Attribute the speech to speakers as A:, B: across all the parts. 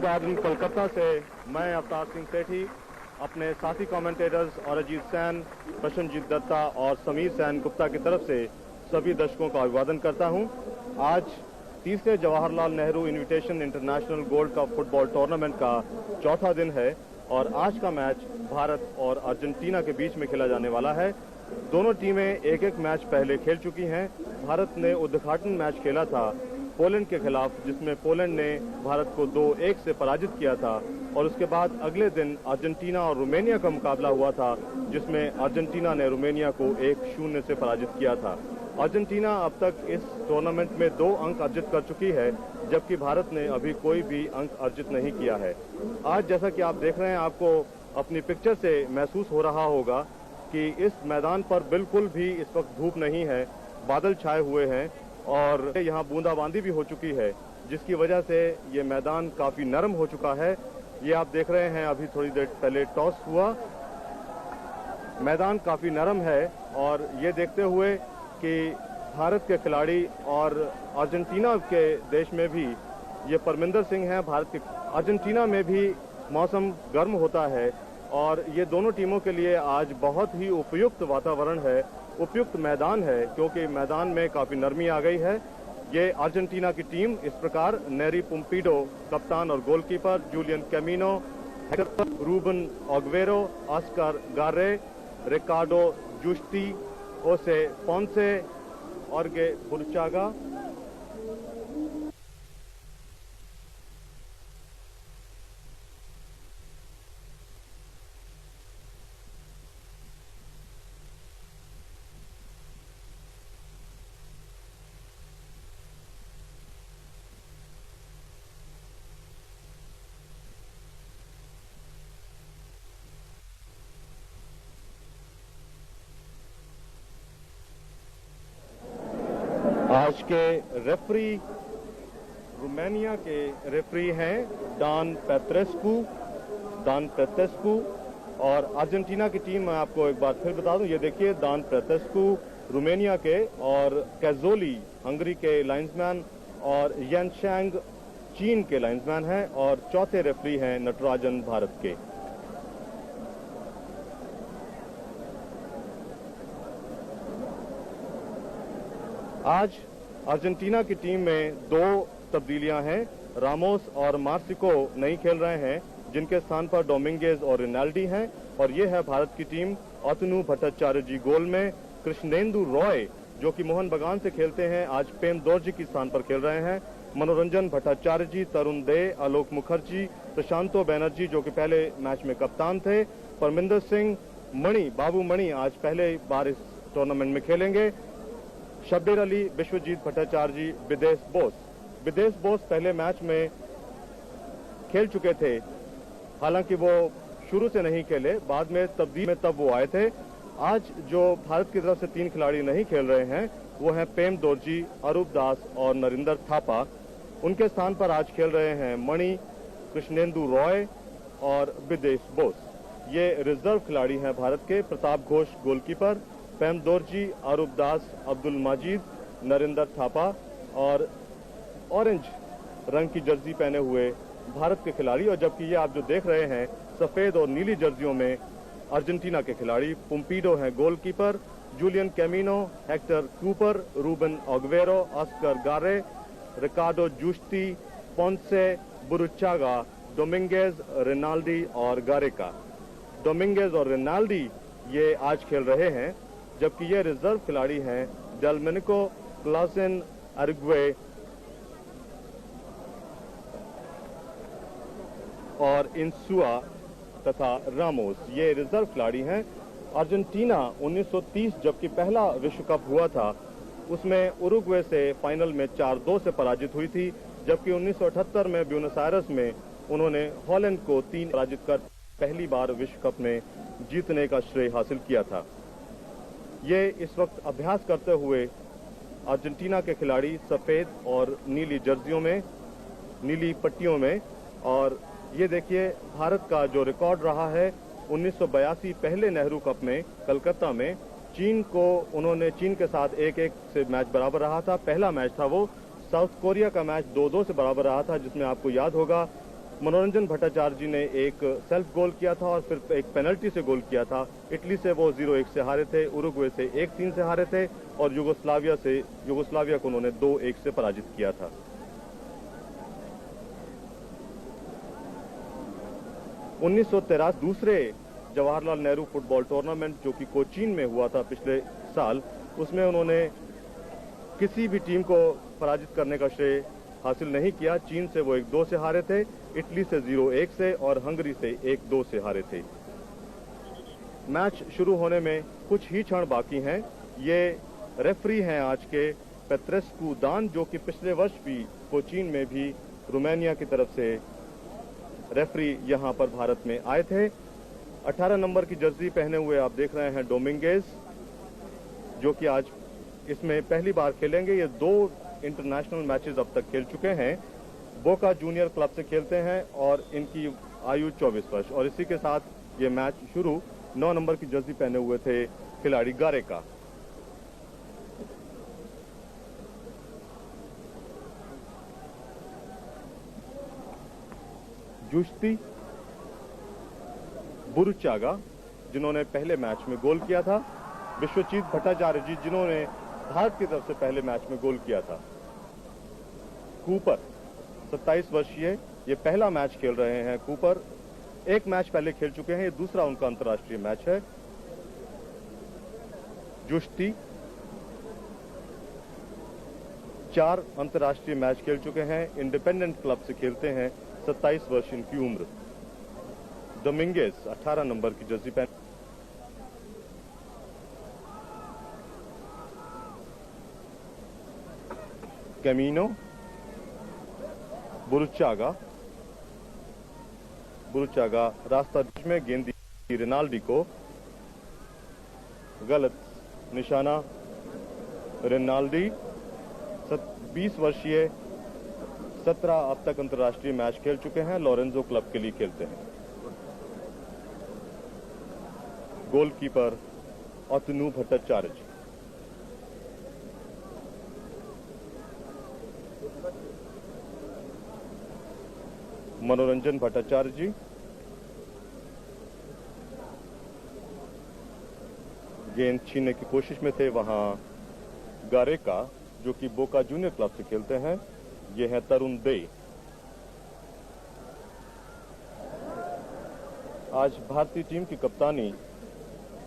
A: Garden Kolkata से मैं अवतार सिंह सेठी अपने साथी कमेंटेटर्स और अजीत सैन, प्रशनजीत दत्ता और समीर सैन गुप्ता की तरफ से सभी दर्शकों का अभिवादन करता हूं। आज तीसरे Jawaharlal Nehru invitation international gold cup football tournament का चौथा दिन है और आज का मैच भारत और अर्जेंटीना के बीच में खेला जाने वाला है। दोनों टीमें एक एक मैच पहले खेल चुकी हैं। भारत ने उद्घाटन मैच खेला था पोलैंड के खिलाफ, जिसमें पोलैंड ने भारत को 2-1 से पराजित किया था और उसके बाद अगले दिन अर्जेंटीना और रोमानिया का मुकाबला हुआ था, जिसमें अर्जेंटीना ने रोमानिया को 1-0 से पराजित किया था। अर्जेंटीना अब तक इस टूर्नामेंट में 2 अंक अर्जित कर चुकी है, जबकि भारत ने अभी कोई भी अंक अर्जित नहीं किया है। आज जैसा कि आप देख रहे हैं, आपको अपनी पिक्चर से महसूस हो रहा होगा कि इस मैदान पर बिल्कुल भी इस वक्त धूप नहीं है, बादल छाए हुए हैं और यहाँ बूंदाबांदी भी हो चुकी है, जिसकी वजह से ये मैदान काफी नरम हो चुका है। ये आप देख रहे हैं, अभी थोड़ी देर पहले टॉस हुआ, मैदान काफी नरम है और ये देखते हुए कि भारत के खिलाड़ी और अर्जेंटीना के देश में भी ये परमिंदर सिंह हैं, भारत के अर्जेंटीना में भी मौसम गर्म होता है और ये दोनों टीमों के लिए आज बहुत ही उपयुक्त वातावरण है, उपयुक्त मैदान है, क्योंकि मैदान में काफी नरमी आ गई है। ये अर्जेंटीना की टीम इस प्रकार नेरी पुम्पीडो कप्तान और goalkeeper, Julian Camino, Ruben Aguero, Oscar Garre, Ricardo जुस्टी, ओसे पोंसे, ऑर्गे बुरचागा, आज के रेफरी रोमानिया के रेफरी हैं डान पेत्रेस्कू और अर्जेंटीना की टीम मैं आपको एक बार फिर बता दूं, ये देखिए डान पेत्रेस्कू रोमानिया के और कैजोली हंगरी के लाइन्समैन और येनशैंग चीन के लाइन्समैन हैं और चौथे रेफरी हैं नटराजन भारत के। आज अर्जेंटीना की टीम में 2 तब्दीलियां हैं। रामोस और मार्सिको नहीं खेल रहे हैं, जिनके स्थान पर डोमिंगेज और रिनाल्डी हैं और ये है भारत की टीम। अतनु भट्टाचार्य जी गोल में, कृष्णेंदु रॉय जो कि मोहन बगान से खेलते हैं, आज पेम दोर्जी के स्थान पर खेल रहे हैं। मनोरंजन भट्टाचार्य जी, तरुण दे, आलोक मुखर्जी, प्रशांतो बैनर्जी जो कि पहले मैच में कप्तान थे, परमिंदर सिंह, मणि, बाबू मणि आज पहले बार इस टूर्नामेंट में खेलेंगे, शब्बीर अली, विश्वजीत भट्टाचार्य जी, विदेश बोस पहले मैच में खेल चुके थे, हालांकि वो शुरू से नहीं खेले, बाद में तब्दील में तब वो आए थे। आज जो भारत की तरफ से 3 खिलाड़ी नहीं खेल रहे हैं वो हैं पेम दोर्जी, अरूप दास और नरिंदर थापा। उनके स्थान पर आज खेल रहे हैं मणि, कृष्णेंदु रॉय और विदेश बोस। ये रिजर्व खिलाड़ी हैं भारत के। प्रताप घोष गोलकीपर, पेम दोर्जी, अरूप दास, अब्दुल माजिद, नरिंदर थापा और ऑरेंज रंग की जर्सी पहने हुए भारत के खिलाड़ी, और जबकि ये आप जो देख रहे हैं सफेद और नीली जर्सियों में अर्जेंटीना के खिलाड़ी। पुम्पीडो हैं goalkeeper, Julian Camino, Hector Cuper, Ruben Aguero, Oscar Garre, Ricardo जुस्टी, पोंसे, बुरुचागा, Dominguez, रिनाल्डी और गारेका। डोमिंगेज और रिनाल्डी ये आज खेल रहे हैं, जबकि ये रिजर्व खिलाड़ी हैं डेलमेनिको, क्लासेन, अरग्वे और इंसुआ तथा रामोस, ये रिजर्व खिलाड़ी हैं। अर्जेंटीना 1930 जबकि पहला विश्व कप हुआ था, उसमें उरुग्वे से फाइनल में 4-2 से पराजित हुई थी, जबकि 1978 में ब्यूनस आयर्स में उन्होंने हॉलैंड को 3 पराजित कर पहली बार विश्व कप में जीतने का श्रेय हासिल किया था। ये इस वक्त अभ्यास करते हुए अर्जेंटीना के खिलाड़ी सफेद और नीली जर्सियों में, नीली पट्टियों में, और ये देखिए भारत का जो रिकॉर्ड रहा है 1982 पहले नेहरू कप में कलकत्ता में चीन के साथ 1-1 से मैच बराबर रहा था। पहला मैच था वो, साउथ कोरिया का मैच 2-2 से बराबर रहा था, जिसमें आपको याद होगा मनोरंजन भट्टाचार्य जी ने एक सेल्फ गोल किया था और फिर एक पेनल्टी से गोल किया था। इटली से वो 0-1 से हारे थे, उरुग्वे से 1-3 से हारे थे और युगोस्लाविया को उन्होंने 2-1 से पराजित किया था। दूसरे जवाहरलाल नेहरू फुटबॉल टूर्नामेंट जो कि कोचीन में हुआ था पिछले साल, उसमें उन्होंने किसी भी टीम को पराजित करने का श्रेय हासिल नहीं किया। चीन से वो 1-2 से हारे थे, इटली से 0-1 से और हंगरी से 1-2 से हारे थे। मैच शुरू होने में कुछ ही क्षण बाकी हैं। ये रेफरी हैं आज के पेत्रेस्कू दान, जो कि पिछले वर्ष भी कोचीन में भी रोमानिया की तरफ से रेफरी यहां पर भारत में आए थे। 18 नंबर की जर्सी पहने हुए आप देख रहे हैं डोमिंगेज, जो कि आज इसमें पहली बार खेलेंगे। ये 2 इंटरनेशनल मैचेस अब तक खेल चुके हैं। बोका जूनियर क्लब से खेलते हैं और इनकी आयु 24 वर्ष। और इसी के साथ ये मैच शुरू 9 नंबर की जर्सी पहने हुए थे खिलाड़ी गारेका। जुश्ती बुरुचागा, जिन्होंने पहले मैच में गोल किया था। विश्वजीत भट्टाचार्य जी, जिन्होंने भारत की तरफ से पहले मैच में गोल किया था। कूपर 27 वर्षीय, ये पहला मैच खेल रहे हैं। कूपर एक मैच पहले खेल चुके हैं, ये दूसरा उनका अंतर्राष्ट्रीय मैच है। जुश्ती 4 अंतर्राष्ट्रीय मैच खेल चुके हैं, इंडिपेंडेंट क्लब से खेलते हैं। 27 वर्ष इनकी उम्र। डोमिंगेज 18 नंबर की जर्सी पहन। कैमिनो बुरुचागा रास्ता बीच में गेंद दी रिनाल्डी को, गलत निशाना। रिनाल्डी 20 वर्षीय, 17 अब तक अंतर्राष्ट्रीय मैच खेल चुके हैं, लोरेंजो क्लब के लिए खेलते हैं। गोलकीपर अतनु भट्टाचार्य जी। मनोरंजन भट्टाचार्य जी, गेंद छीनने की कोशिश में थे वहां गारेका, जो कि बोका जूनियर क्लब से खेलते हैं। ये है तरुण दे। आज भारतीय टीम की कप्तानी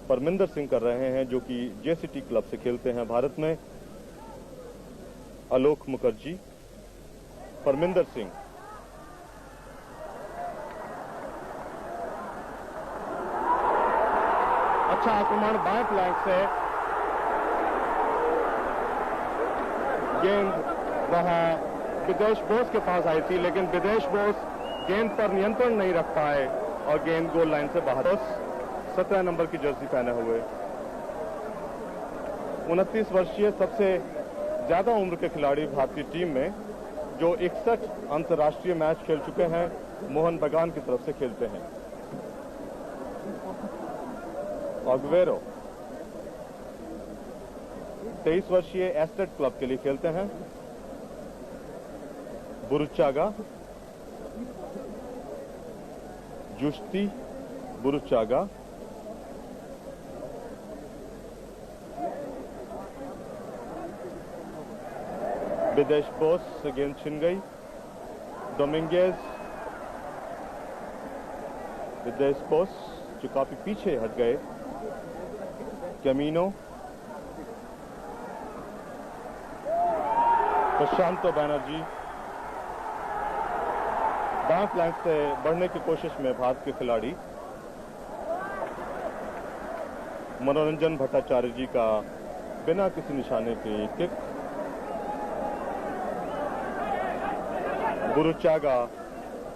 A: परमिंदर सिंह कर रहे हैं, जो कि जेसीटी क्लब से खेलते हैं भारत में। आलोक मुखर्जी, परमिंदर सिंह, अच्छा आक्रमण बाएं फ्लैंक से। गेंद वहां विदेश बोस के पास आई थी, लेकिन विदेश बोस गेंद पर नियंत्रण नहीं रख पाए और गेंद गोल लाइन से बाहर। 17 नंबर की जर्सी पहने हुए 29 वर्षीय सबसे ज्यादा उम्र के खिलाड़ी भारतीय टीम में, जो 61 अंतर्राष्ट्रीय मैच खेल चुके हैं, मोहन बगान की तरफ से खेलते हैं। अग्वेरो 23 वर्षीय एस्टेट क्लब के लिए खेलते हैं। बुरुचागा, जुश्ती बुरुचागा, विदेश बोस से गेंद छिन गई। डोमिंगेज, विदेश बोस जो काफी पीछे हट गए। कैमिनो, प्रशांतो बैनर्जी दाएं फ्लैंक से बढ़ने की कोशिश में भारत के खिलाड़ी। मनोरंजन भट्टाचार्य जी का बिना किसी निशाने के किक। बुरुचागा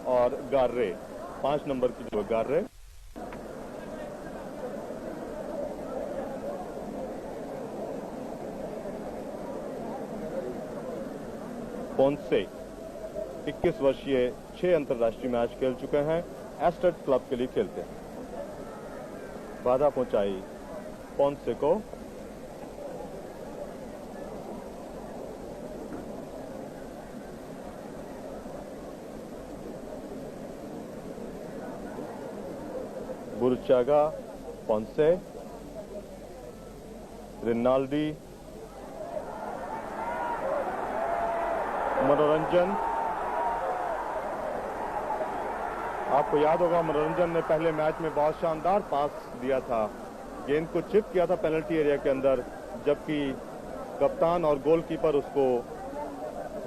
A: और गार्रे 5 नंबर की जो गार्रे। पोंसे 21 वर्षीय 6 अंतर्राष्ट्रीय मैच खेल चुके हैं, एस्टेट क्लब के लिए खेलते हैं। बाधा पहुंचाई पोंसे को। बुरुचागा, पोंसे, रिनाल्डी, मनोरंजन। आपको याद होगा मनोरंजन ने पहले मैच में बहुत शानदार पास दिया था, गेंद को चिप किया था पेनल्टी एरिया के अंदर, जबकि कप्तान और गोलकीपर उसको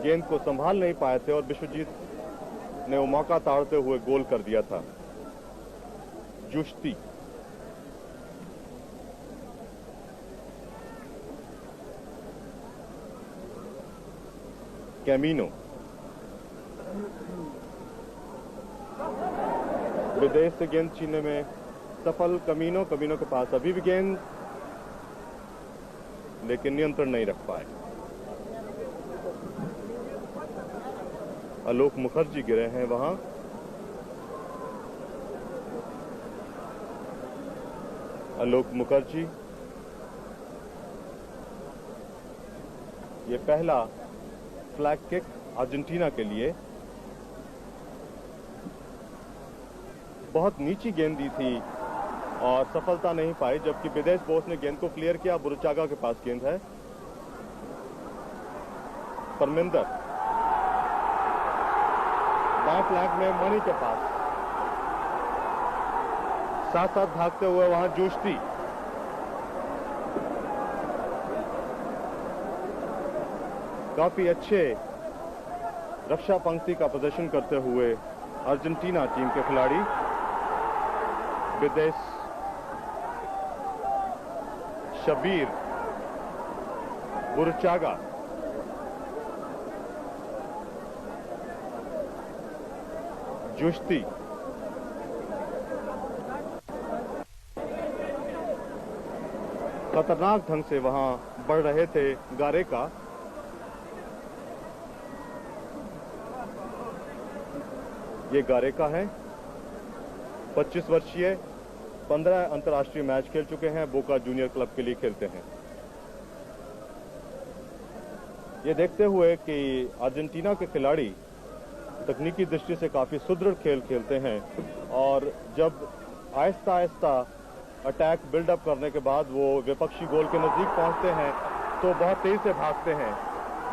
A: गेंद को संभाल नहीं पाए थे और विश्वजीत ने वो मौका ताड़ते हुए गोल कर दिया था। जुश्ती, कैमिनो, विदेश से गेंद छीनने में सफल कमीनो के पास अभी भी गेंद, लेकिन नियंत्रण नहीं रख पाए। आलोक मुखर्जी गिरे हैं वहां। आलोक मुखर्जी, ये पहला फ्लैग किक अर्जेंटीना के लिए। बहुत नीची गेंद दी थी और सफलता नहीं पाई, जबकि विदेश बोस ने गेंद को क्लियर किया। बुरुचागा के पास गेंद है। परमिंदर, बाएं फ्लैंक में मणि के पास, साथ साथ भागते हुए वहां जोश्ती। काफी अच्छे रक्षा पंक्ति का प्रदर्शन करते हुए अर्जेंटीना टीम के खिलाड़ी। विदेश शबीर, बुरुचागा, जुश्ती, खतरनाक ढंग से वहां बढ़ रहे थे गारेका। ये गारेका है, 25 वर्षीय, 15 अंतर्राष्ट्रीय मैच खेल चुके हैं, बोका जूनियर क्लब के लिए खेलते हैं। ये देखते हुए कि अर्जेंटीना के खिलाड़ी तकनीकी दृष्टि से काफी सुदृढ़ खेल खेलते हैं और जब आहिस्ता आहिस्ता अटैक बिल्डअप करने के बाद वो विपक्षी गोल के नजदीक पहुंचते हैं तो बहुत तेज से भागते हैं।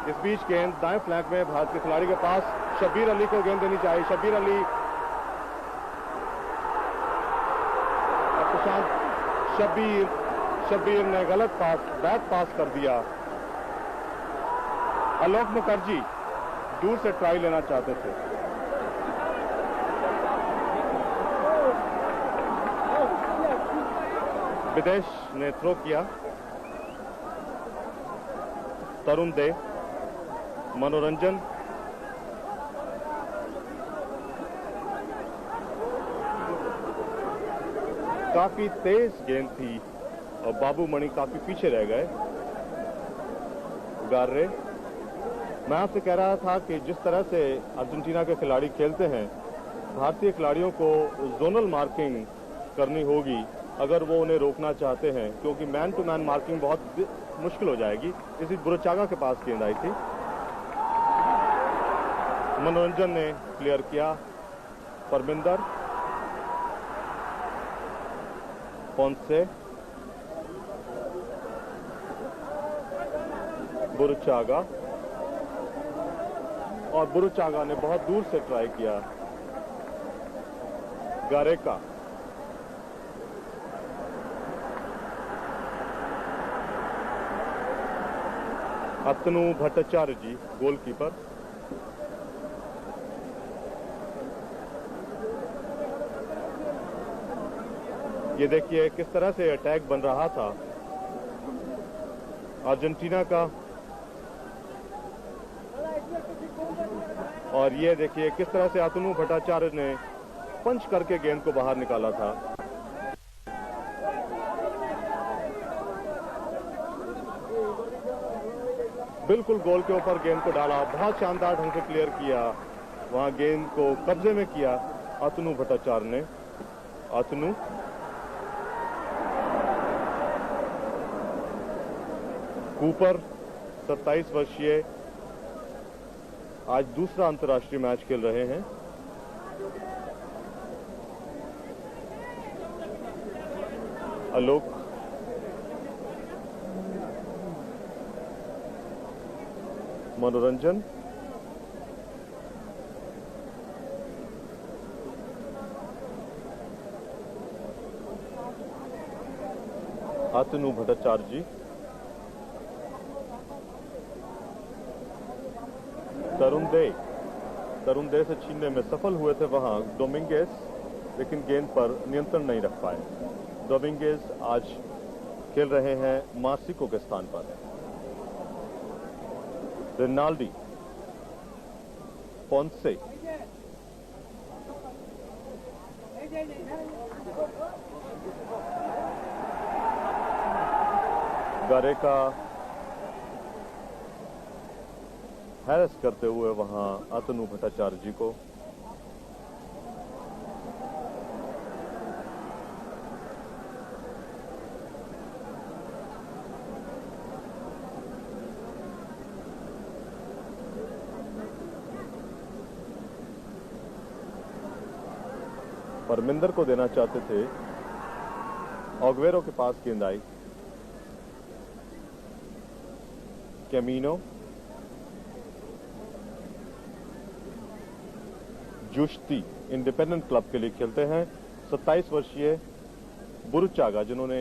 A: इस बीच गेंद दाएं फ्लैंक में भारत के खिलाड़ी के पास, शबीर अली को गेंद देनी चाहिए। शबीर अली, शबीर ने गलत पास, बैक पास कर दिया। आलोक मुखर्जी दूर से ट्राई लेना चाहते थे। विदेश ने थ्रो किया। तरुण दे, मनोरंजन, काफी तेज गेंद थी और बाबू मणि काफी पीछे रह गए। गार्रे, मैं आपसे कह रहा था कि जिस तरह से अर्जेंटीना के खिलाड़ी खेलते हैं, भारतीय खिलाड़ियों को जोनल मार्किंग करनी होगी अगर वो उन्हें रोकना चाहते हैं, क्योंकि मैन टू मैन मार्किंग बहुत मुश्किल हो जाएगी। इसी बुरुचागा के पास गेंद आई थी, मनोरंजन ने क्लियर किया। परमिंदर, पोंसे, बुरुचागा, और बुरुचागा ने बहुत दूर से ट्राई किया। गारेका, अतनु भट्टाचार्य जी गोलकीपर। ये देखिए किस तरह से अटैक बन रहा था अर्जेंटीना का, और ये देखिए किस तरह से अतनु भट्टाचार्य ने पंच करके गेंद को बाहर निकाला था। बिल्कुल गोल के ऊपर गेंद को डाला, बहुत शानदार ढंग से क्लियर किया, वहां गेंद को कब्जे में किया अतनु भट्टाचार्य ने। अतनु, कूपर, 27 वर्षीय, आज दूसरा अंतर्राष्ट्रीय मैच खेल रहे हैं। आलोक, मनोरंजन, अतनु भट्टाचार्य, तरुण दे से छीनने में सफल हुए थे वहां डोमिंगेज, लेकिन गेंद पर नियंत्रण नहीं रख पाए। डोमिंगेज आज खेल रहे हैं मार्सिको के स्थान पर। रिनाल्डी, पोंसे, गारेका हैरेस करते हुए वहां अतनु भट्टाचार्य जी को। परमिंदर को देना चाहते थे, ऑगवेरो के पास गेंद आई। कैमिनो, जुश्ती इंडिपेंडेंट क्लब के लिए खेलते हैं। 27 वर्षीय बुरुचागा, जिन्होंने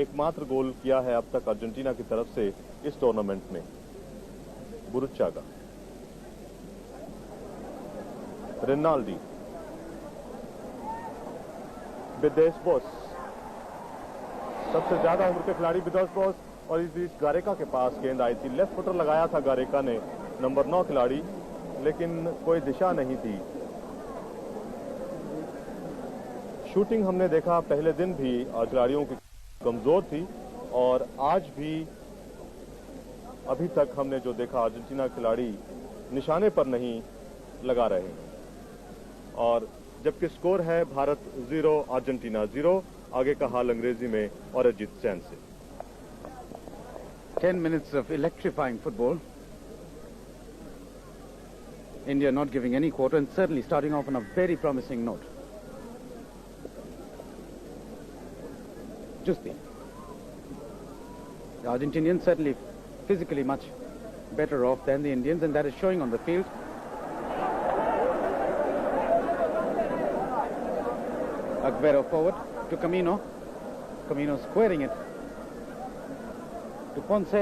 A: एकमात्र गोल किया है अब तक अर्जेंटीना की तरफ से इस टूर्नामेंट में। बुरुचागा, रिनाल्डी, विदेश बोस, सबसे ज्यादा उम्र के खिलाड़ी विदेश बोस, और इस बीच गारेका के पास गेंद आई थी। लेफ्ट फुटर लगाया था गारेका ने, नंबर 9 खिलाड़ी, लेकिन कोई दिशा नहीं थी। शूटिंग हमने देखा पहले दिन भी खिलाड़ियों की कमजोर थी, और आज भी अभी तक हमने जो देखा अर्जेंटीना खिलाड़ी निशाने पर नहीं लगा रहे हैं। और जबकि स्कोर है भारत 0 अर्जेंटीना 0। आगे का हाल अंग्रेजी में और अजीत सैन से।
B: 10 minutes of electrifying football. India not giving any quarter and certainly starting off on a very promising note. Justi. The Argentinians certainly physically much better off than the Indians, and that is showing on the field. Aguero forward to Camino. Camino squaring it to Ponce.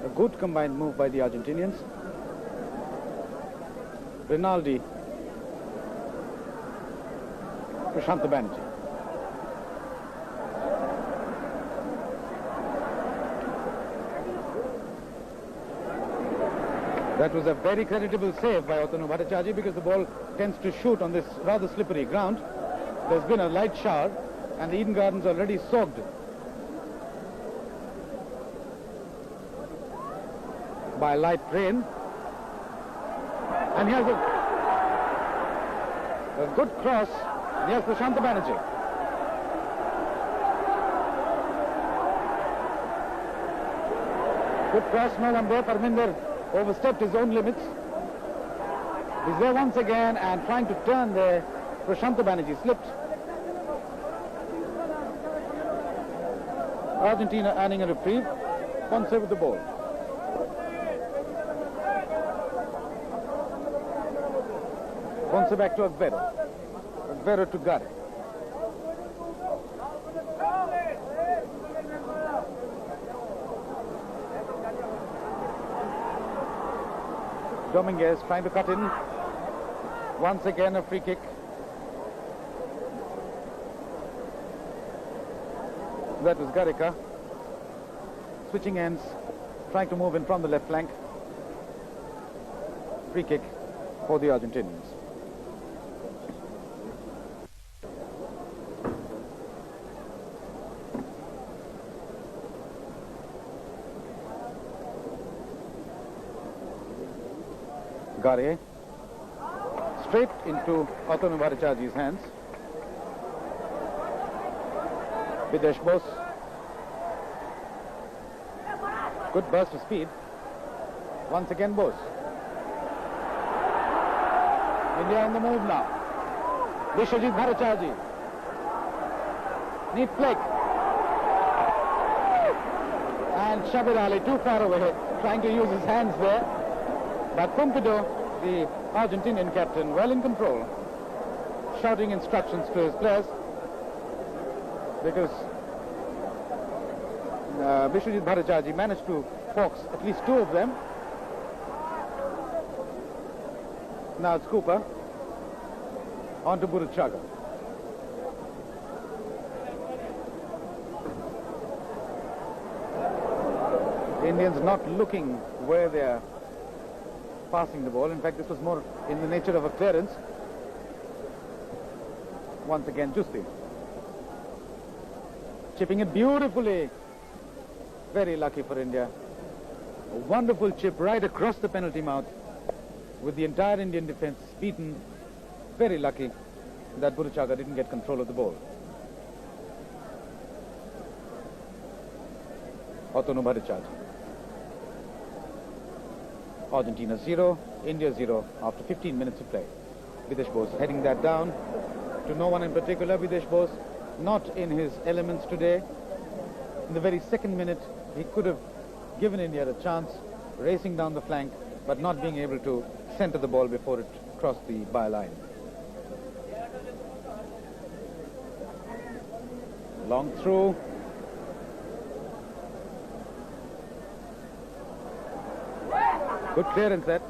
B: A good combined move by the Argentinians. Rinaldi. Prashant Banerjee. That was a very creditable save by Otanu Bhattacharjee, because the ball tends to shoot on this rather slippery ground. There's been a light shower and the Eden Gardens already soaked by light rain. And here's a good cross. And here's Prashant Banerjee. Good cross, no one there. Parminder overstepped his own limits. He's there once again and trying to turn there. Prashant Banerjee slipped. Argentina earning a reprieve. Ponce with the ball. Ponce back to Aguero. Aguero to Gare. Dominguez trying to cut in. Once again a free kick. That was Gareca. Switching ends, trying to move in from the left flank. Free kick for the Argentinians. Gare straight into Otanu Bhattacharjee's hands. Videsh Bose. Good burst of speed. Once again Bose. India on the move now. Vishwajit Bhattacharjee. Neat flick. And Shabir Ali too far away, trying to use his hands there. But Pompidou, the Argentinian captain, well in control, shouting instructions to his players, because Vishwajit Bhattacharjee managed to fox at least two of them. Now it's Cooper on to Buruchaga. The Indians not looking where they are passing the ball. In fact, this was more in the nature of a clearance. Once again, Justi chipping it beautifully. Very lucky for India. A wonderful chip right across the penalty mouth, with the entire Indian defense beaten. Very lucky that Buruchaga didn't get control of the ball. Otonu Bhattacharjee. Argentina 0, India 0 after 15 minutes of play. Videsh Bose heading that down to no one in particular. Videsh Bose not in his elements today. In the very second minute, he could have given India a chance, racing down the flank, but not being able to center the ball before it crossed the byline. Long through. Good clearance there.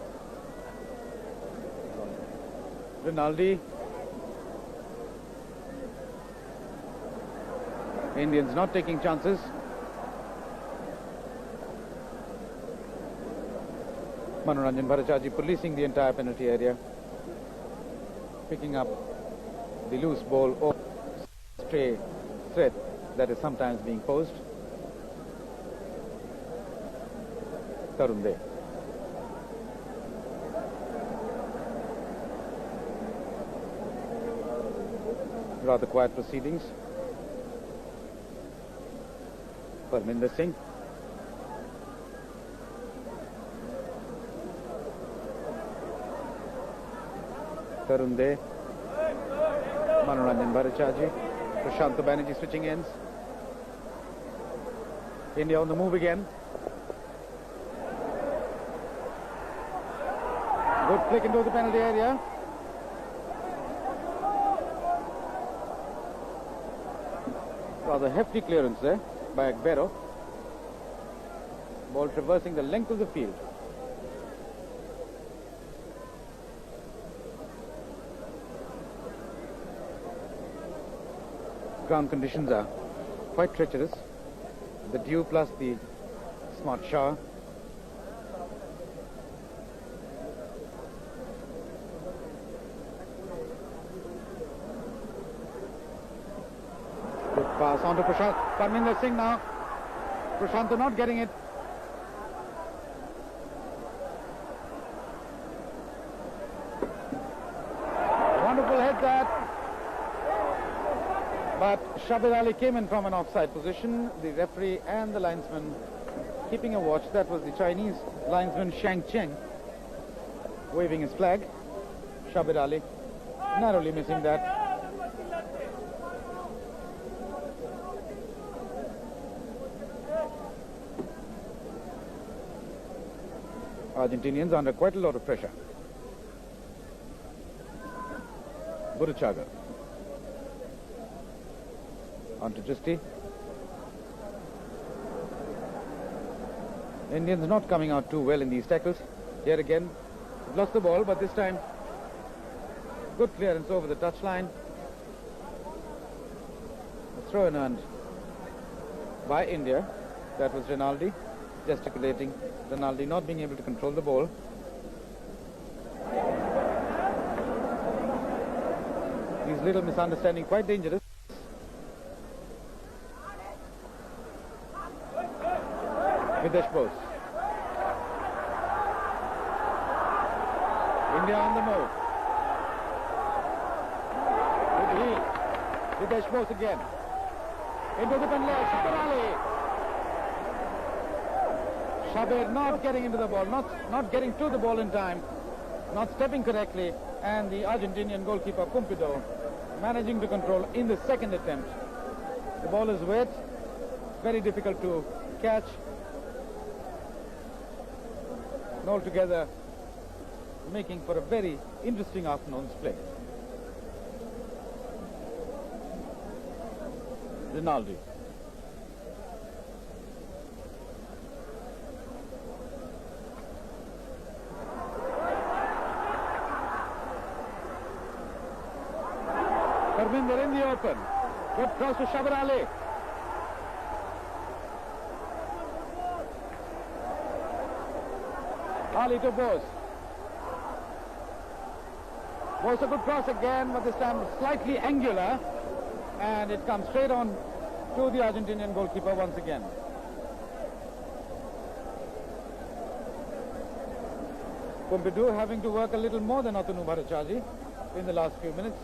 B: Rinaldi. Indians not taking chances. Manoranjan Bhattacharjee policing the entire penalty area, picking up the loose ball or stray threat that is sometimes being posed. Tarun Dey. Rather quiet proceedings. Parminder Singh. Tarun Dey. Manoranjan Bhattacharjee. Prashant Banerjee switching ends. India on the move again. Good flick into the penalty area. Rather hefty clearance there by Agbero. Ball traversing the length of the field. Ground conditions are quite treacherous. The dew plus the smart shower. Good pass on to Prashant. Parminder Singh now. Prashant not getting it. Wonderful head that. But Shabir Ali came in from an offside position. The referee and the linesman keeping a watch. That was the Chinese linesman Shang Cheng waving his flag. Shabir Ali narrowly missing that. Argentinians under quite a lot of pressure. Buruchaga. On to Justi. Indians not coming out too well in these tackles. Here again, lost the ball, but this time good clearance over the touchline. A throw in earned by India. That was Rinaldi gesticulating. Rinaldi not being able to control the ball. These little misunderstandings quite dangerous. Videsh Bose. India on the move. Good heel. Videsh Bose again. Into the penalty. Shabir Ali. Shabir not getting into the ball, not getting to the ball in time, not stepping correctly, and the Argentinian goalkeeper Pompidou managing to control in the second attempt. The ball is wet, very difficult to catch. And altogether making for a very interesting afternoon's play. Rinaldi. Parminder in the open. Good cross to Shabar Ali. Ali to Bose. Bose a good cross again, but this time slightly angular. And it comes straight on to the Argentinian goalkeeper once again. Pompidou having to work a little more than Otanu Bhattacharjee in the last few minutes.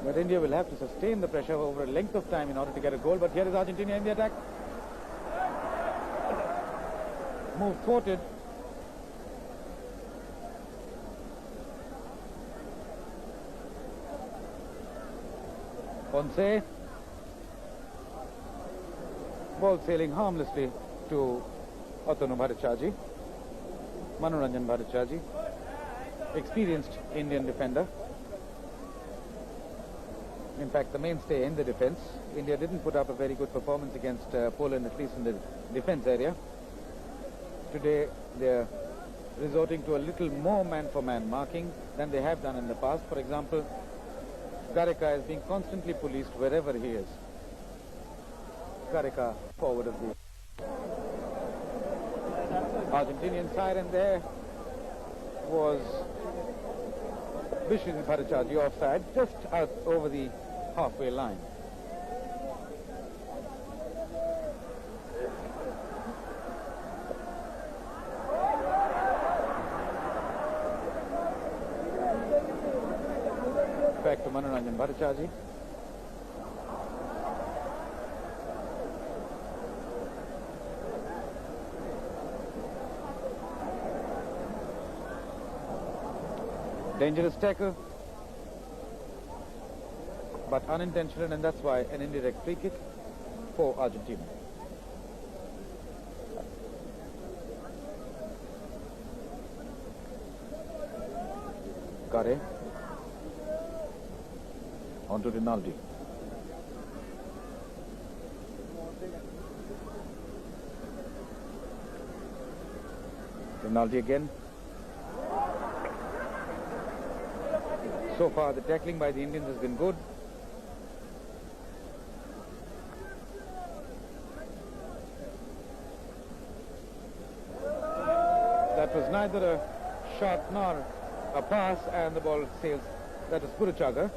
B: But India will have to sustain the pressure over a length of time in order to get a goal. But here is Argentina in the attack. Move thwarted. Ponce. Ball sailing harmlessly to Otanu Bhattacharjee. Manoranjan Bhattacharjee, experienced Indian defender. In fact, the mainstay in the defense. India didn't put up a very good performance against Poland, at least in the defense area. Today, they're resorting to a little more man-for-man marking than they have done in the past. For example, Gareca is being constantly policed wherever he is. Gareca, forward of the Argentinian side, and there was Vishen Bhattacharjee offside, just out over the halfway line. Back to Manoranjan Bhattacharjee. Dangerous tackle, but unintentional, and that's why an indirect free kick for Argentina. Kare onto Rinaldi. Rinaldi again. So far, the tackling by the Indians has been good. That was neither a shot nor a pass, and the ball sails. That is Puruchaga,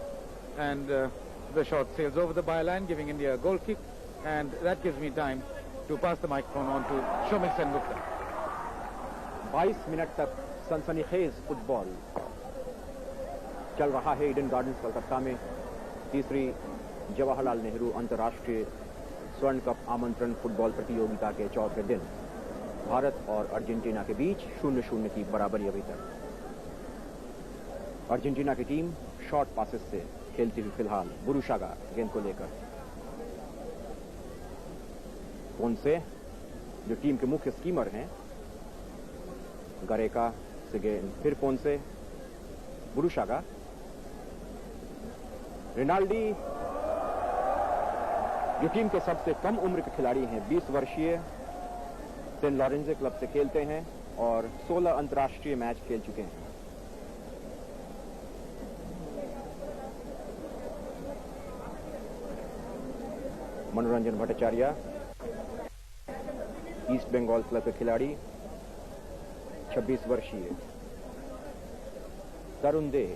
B: and the shot sails over the byline, giving India a goal kick, and that gives me time to pass the microphone on to Shomik Sengupta.
C: 22 minute तक सनसनीखेज football चल रहा है Eden gardens Kolkata में। तीसरी जवाहरलाल नेहरू अंतर्राष्ट्रीय स्वर्ण cup आमंत्रण फुटबॉल प्रतियोगिता के चौथे दिन भारत और अर्जेंटीना के बीच 0-0 की बराबरी अभी तक। अर्जेंटीना की टीम शॉर्ट पासेस से खेलती हुई फिलहाल बुरुशागा गेंद को लेकर। पोंसे जो टीम के मुख्य स्कीमर हैं, गरेका से गेंद, फिर पोंसे, बुरुशागा, रिनाल्डी जो टीम के सबसे कम उम्र के खिलाड़ी हैं, 20 वर्षीय, सेंट लॉरेंस क्लब से खेलते हैं और 16 अंतर्राष्ट्रीय मैच खेल चुके हैं। मनोरंजन भट्टाचार्य ईस्ट बंगाल क्लब के खिलाड़ी, 26 वर्षीय। तरुण दे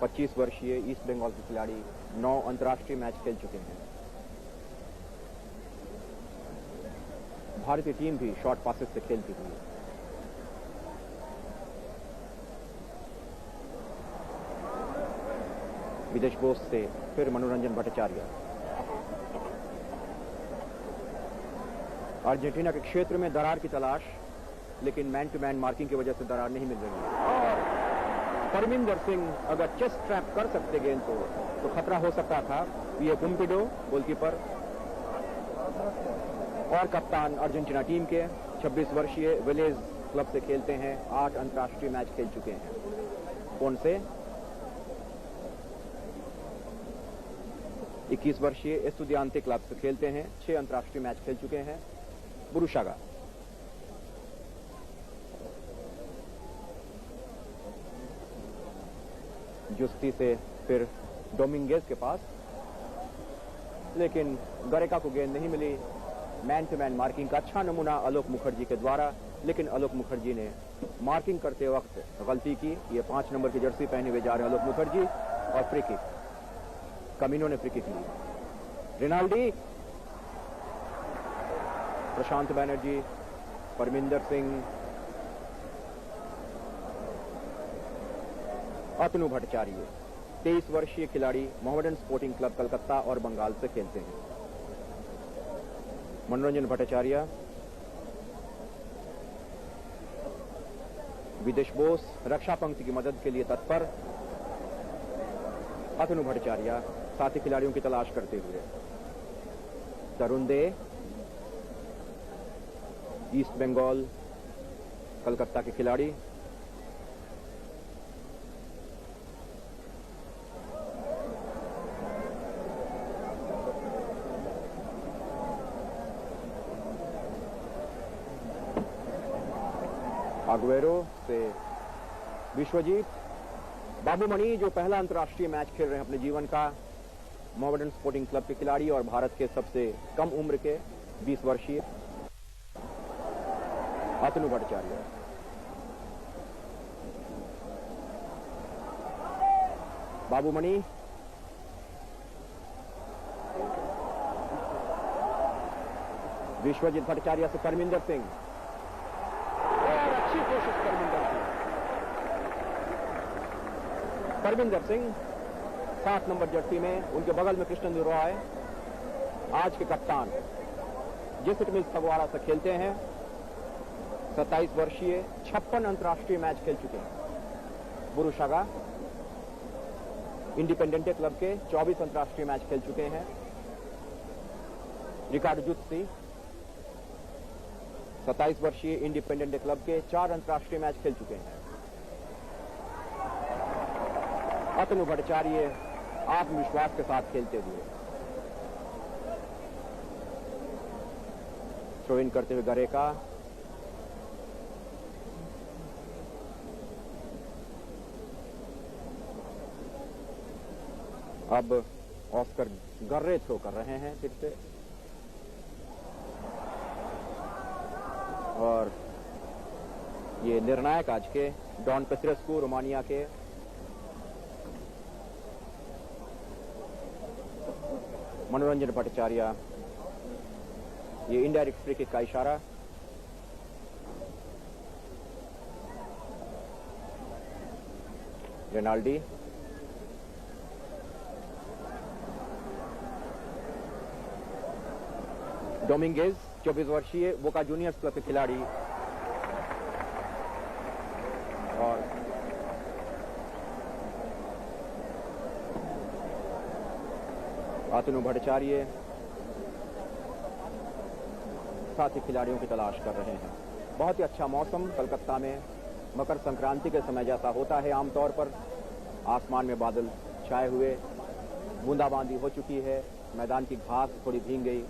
C: 25 वर्षीय ईस्ट बंगाल के खिलाड़ी, 9 अंतर्राष्ट्रीय मैच खेल चुके हैं। भारतीय टीम भी शॉर्ट पासेस से खेलती हुई। विदेश बोस से फिर मनोरंजन भट्टाचार्य। अर्जेंटीना के क्षेत्र में दरार की तलाश, लेकिन मैन टू मैन मार्किंग की वजह से दरार नहीं मिल रही है। और परमिंदर सिंह अगर चेस्ट ट्रैप कर सकते गेंद को तो खतरा हो सकता था। ये पुम्पिडो गोलकीपर और कप्तान अर्जेंटीना टीम के 26 वर्षीय विलेज क्लब से खेलते हैं, 8 अंतर्राष्ट्रीय मैच खेल चुके हैं। कौन से 21 वर्षीय एस्टुडियांते क्लब से खेलते हैं, 6 अंतर्राष्ट्रीय मैच खेल चुके हैं। बुरुशागा जुस्ती से फिर डोमिंगेज के पास, लेकिन गरेका को गेंद नहीं मिली। मैन टू मैन मार्किंग का अच्छा नमूना आलोक मुखर्जी के द्वारा, लेकिन आलोक मुखर्जी ने मार्किंग करते वक्त गलती की। ये 5 नंबर की जर्सी पहने हुए जा रहे हैं आलोक मुखर्जी, और फ्री किक, कमिनो ने फ्री किक ली। रिनाल्डी, प्रशांत बैनर्जी, परमिंदर सिंह, अतनु भट्टाचार्य, 23 वर्षीय खिलाड़ी मोहम्मदन स्पोर्टिंग क्लब कलकत्ता और बंगाल से खेलते हैं। मनोरंजन भट्टाचार्य, विदेश बोस रक्षा पंक्ति की मदद के लिए तत्पर। अतनु भट्टाचार्य साथी खिलाड़ियों की तलाश करते हुए। तरुण दे, ईस्ट बंगाल कलकत्ता के खिलाड़ी। अग्वेरो से विश्वजीत। बाबूमणि जो पहला अंतर्राष्ट्रीय मैच खेल रहे हैं अपने जीवन का, मोहम्मदन स्पोर्टिंग क्लब के खिलाड़ी और भारत के सबसे कम उम्र के 20 वर्षीय। अतनु भट्टाचार्य, बाबूमणि, विश्वजीत भट्टाचार्य से परमिंदर सिंह, और अच्छी कोशिश परमिंदर सिंह 7 नंबर जर्सी में। उनके बगल में कृष्णेंदु रॉय, आज के कप्तान, जेसिट मिल्स फगवाड़ा से खेलते हैं, 27 वर्षीय, 56 अंतर्राष्ट्रीय मैच खेल चुके हैं। बुरुशागा इंडिपेंडेंटे क्लब के 24 अंतर्राष्ट्रीय मैच खेल चुके हैं। रिकार्डो जुत्सी 27 वर्षीय इंडिपेंडेंटे क्लब के 4 अंतर्राष्ट्रीय मैच खेल चुके हैं। अतनु भट्टाचार्य आत्मविश्वास के साथ खेलते हुए। थ्रो इन करते हुए गरेका, अब ऑस्कर गर्रे थ्रो कर रहे हैं फिर से, और ये निर्णायक आज के डॉन पेस्रेस्कू रोमानिया के। मनोरंजन भट्टाचार्य, ये इनडायरेक्ट फ्री किक का इशारा। रेनाल्डी, डोमिंगेज 24 वर्षीय बोका जूनियर्स क्लब के खिलाड़ी, और अतनु भट्टाचार्य साथी खिलाड़ियों की तलाश कर रहे हैं। बहुत ही अच्छा मौसम कलकत्ता में मकर संक्रांति के समय जैसा होता है आमतौर पर। आसमान में बादल छाए हुए, बूंदाबांदी हो चुकी है, मैदान की घास थोड़ी भीग गई,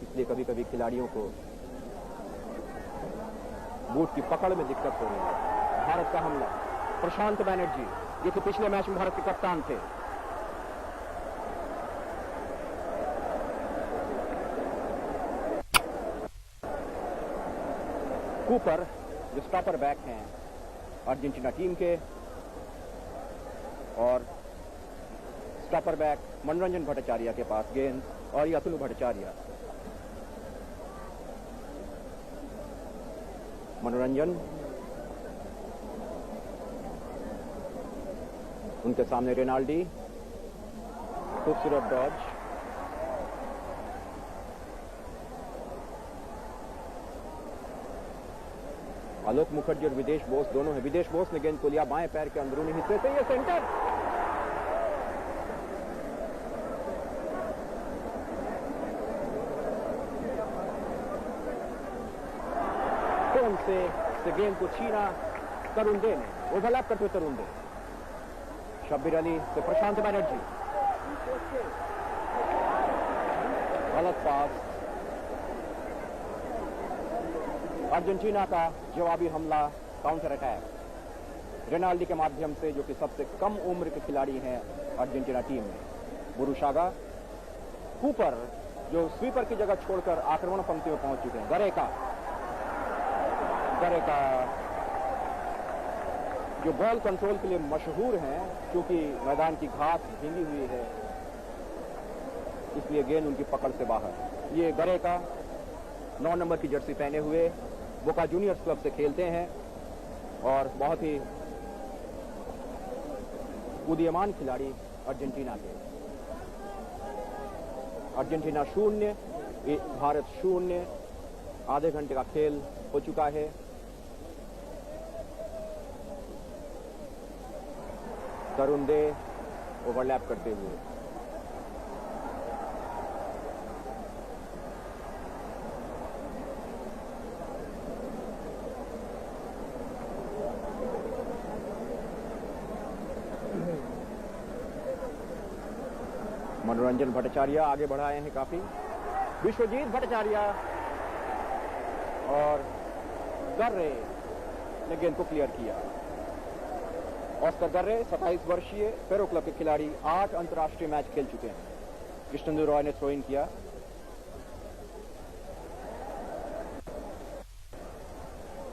C: इसलिए कभी कभी खिलाड़ियों को बूट की पकड़ में दिक्कत हो रही है। भारत का हमला, प्रशांत बैनर्जी, ये तो पिछले मैच में भारत के कप्तान थे। कूपर जो स्टॉपर बैक हैं अर्जेंटीना टीम के, और स्टॉपर बैक मनोरंजन भट्टाचार्य के पास गेंद, और ये अतनु भट्टाचार्य। मनोरंजन, उनके सामने रेनाल्डी, खूबसूरत डॉज, आलोक मुखर्जी और विदेश बोस दोनों हैं। विदेश बोस ने गेंद को लिया बाएं पैर के अंदरूनी हिस्से से, ये सेंटर, से गेंद को छीना तरुण दे ने, ओवरलैप करते हुए तरुण दे, शब्बीर अली से प्रशांत बैनर्जी, गलत पास। अर्जेंटीना का जवाबी हमला, काउंटर अटैक रेनाल्डी के माध्यम से, जो कि सबसे कम उम्र के खिलाड़ी हैं अर्जेंटीना टीम में। बुरुशागा कूपर जो स्वीपर की जगह छोड़कर आक्रमण पंक्ति में पहुंच चुके हैं। गरेका जो बॉल कंट्रोल के लिए मशहूर हैं, क्योंकि मैदान की घास भींगी हुई है इसलिए गेंद उनकी पकड़ से बाहर। ये गरेका 9 नंबर की जर्सी पहने हुए बोका जूनियर्स क्लब से खेलते हैं और बहुत ही उदीयमान खिलाड़ी अर्जेंटीना के। अर्जेंटीना 0, भारत 0, आधे घंटे का खेल हो चुका है। तरुण दे ओवरलैप करते हुए, मनोरंजन भट्टाचार्य आगे बढ़ाए हैं काफी। विश्वजीत भट्टाचार्य और गर्रे ने गेंद को क्लियर किया। ऑस्कर गर्रे 27 वर्षीय फेरो क्लब के खिलाड़ी, 8 अंतर्राष्ट्रीय मैच खेल चुके हैं। कृष्णेंदु रॉय ने थ्रो इन किया।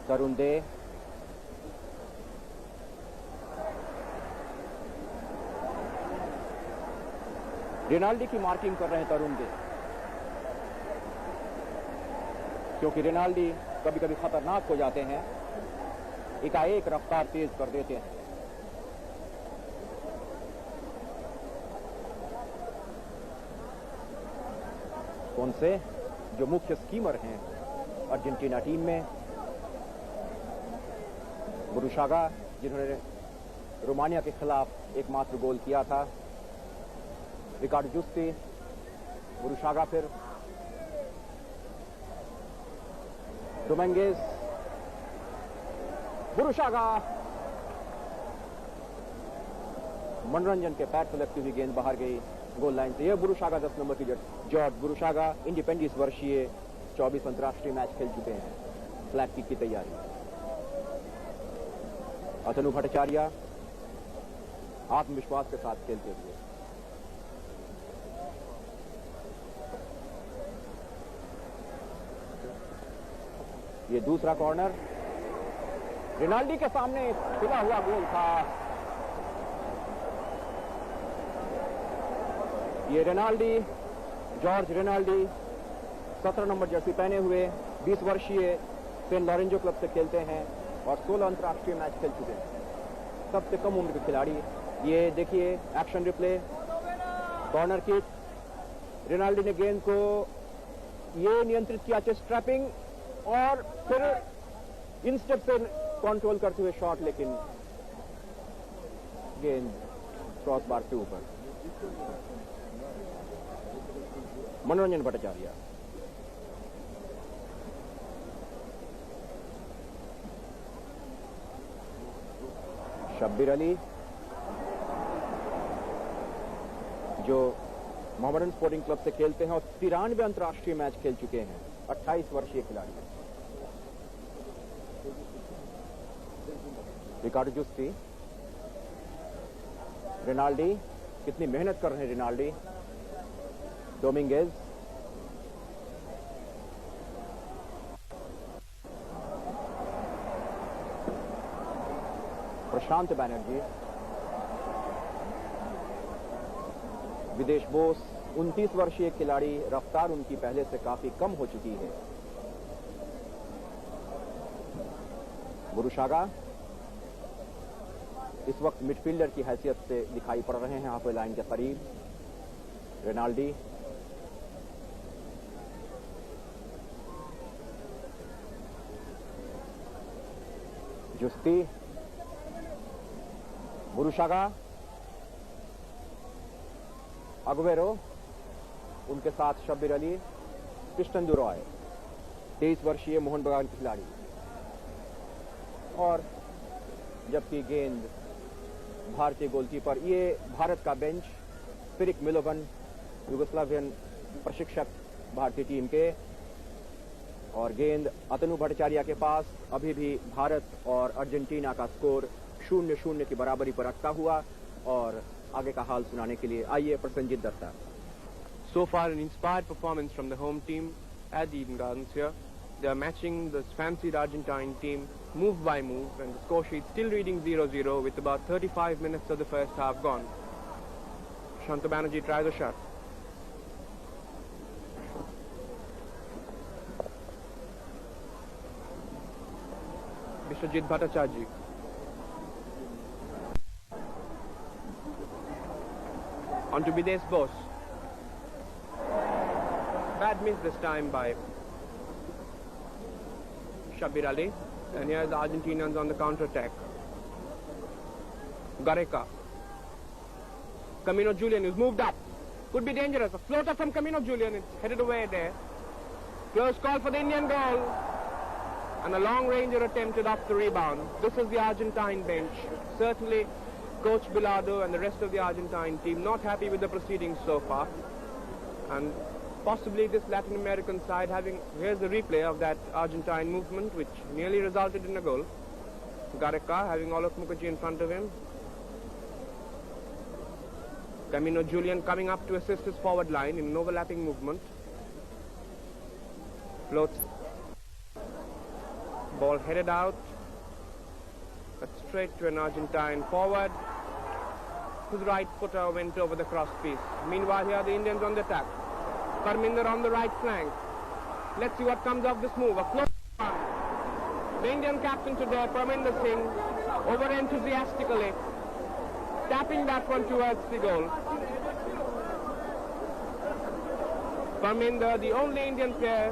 C: तरुण दे, रेनाल्डी की मार्किंग कर रहे हैं तरुण दे, क्योंकि रेनाल्डी कभी कभी खतरनाक हो जाते हैं, एकाएक रफ्तार तेज कर देते हैं। कौन से जो मुख्य स्कीमर हैं अर्जेंटीना टीम में, बुरुशागा जिन्होंने रोमानिया के खिलाफ एकमात्र गोल किया था, रिकार्डो जुस्ती, बुरुशागा, फिर डोमिंगेज, बुरुशागा, मनोरंजन के पैर से लगती हुई गेंद बाहर गई गोल लाइन से। यह बुरुशागा 10 नंबर की जॉर्ज बुरुशागा, इंडिपेंडेंस वर्षीय, 24 अंतर्राष्ट्रीय मैच खेल चुके हैं। फ्लैग किक की तैयारी। अतनु भट्टाचार्य आत्मविश्वास के साथ खेलते हुए, ये दूसरा कॉर्नर रेनाल्डी के सामने खुला हुआ गोल था। ये Renaldi, George Renaldi 17 number Jersey पहने हुए 20 वर्षीय सेंट लॉरेंजो क्लब से खेलते हैं और 16 अंतर्राष्ट्रीय मैच खेल चुके हैं। सबसे कम उम्र के खिलाड़ी। ये देखिए action replay, corner kick, Renaldi ने गेंद को ये नियंत्रित किया, चेस्ट ट्रैपिंग, और फिर इन स्टेप से कंट्रोल करते हुए शॉट, लेकिन गेंद क्रॉस बार के ऊपर। मनोरंजन भट्टाचार्य, शब्बीर अली जो मोहम्मदन स्पोर्टिंग क्लब से खेलते हैं और 93 अंतर्राष्ट्रीय मैच खेल चुके हैं, 28 वर्षीय खिलाड़ी। रिकार्डो जुस्ती, रेनाल्डी, कितनी मेहनत कर रहे हैं रेनाल्डी, डोमिंगेज, प्रशांत बैनर्जी, विदेश बोस 29 वर्षीय खिलाड़ी, रफ्तार उनकी पहले से काफी कम हो चुकी है। बुरुशागा इस वक्त मिडफील्डर की हैसियत से दिखाई पड़ रहे हैं हाफवे लाइन के करीब। रेनाल्डी, जुस्ती, बुरुशागा, अगवेरो, उनके साथ शब्बीर अली, कृष्णन दुरॉय, 23 वर्षीय मोहन बगान के खिलाड़ी। और जबकि गेंद भारतीय गोलकीपर, ये भारत का बेंच, फिरिक मिलोवन, युगोस्लावियन प्रशिक्षक भारतीय टीम के, और गेंद अतनु भट्टाचार्य के पास। अभी भी भारत और अर्जेंटीना का स्कोर 0-0 की बराबरी पर अटका हुआ। और आगे का हाल सुनाने के लिए आइए Prasannajit Dutta.
D: So far, an inspired performance from the home team at the Eden Gardens here. They are matching this fancied Argentine team move by move, and the score sheet still reading 0-0 with about 35 minutes of the first half gone. Shanta Banerjee tries a shot. Biswajit Bhattacharya. On to Bidesh Bose. Bad miss this time by Shabbir Ali. And here the Argentinians on the counter-attack. Gareca. Camino Julian is moved up. Could be dangerous. A floater from Camino Julian. It's headed away there. Close call for the Indian goal. And a long ranger attempted off the rebound. This is the Argentine bench. Certainly Coach Bilardo and the rest of the Argentine team not happy with the proceedings so far. And possibly this Latin American side having, here's the replay of that Argentine movement which nearly resulted in a goal. Gareca having Olof Mukherjee in front of him. Camino Julian coming up to assist his forward line in an overlapping movement. Floats. Ball headed out. But straight to an Argentine forward, whose right footer went over the cross piece. Meanwhile, here are the Indians on the attack. Parminder on the right flank. Let's see what comes of this move. A close one. The Indian captain today, Parminder Singh, over enthusiastically tapping that one towards the goal. Parminder, the only Indian player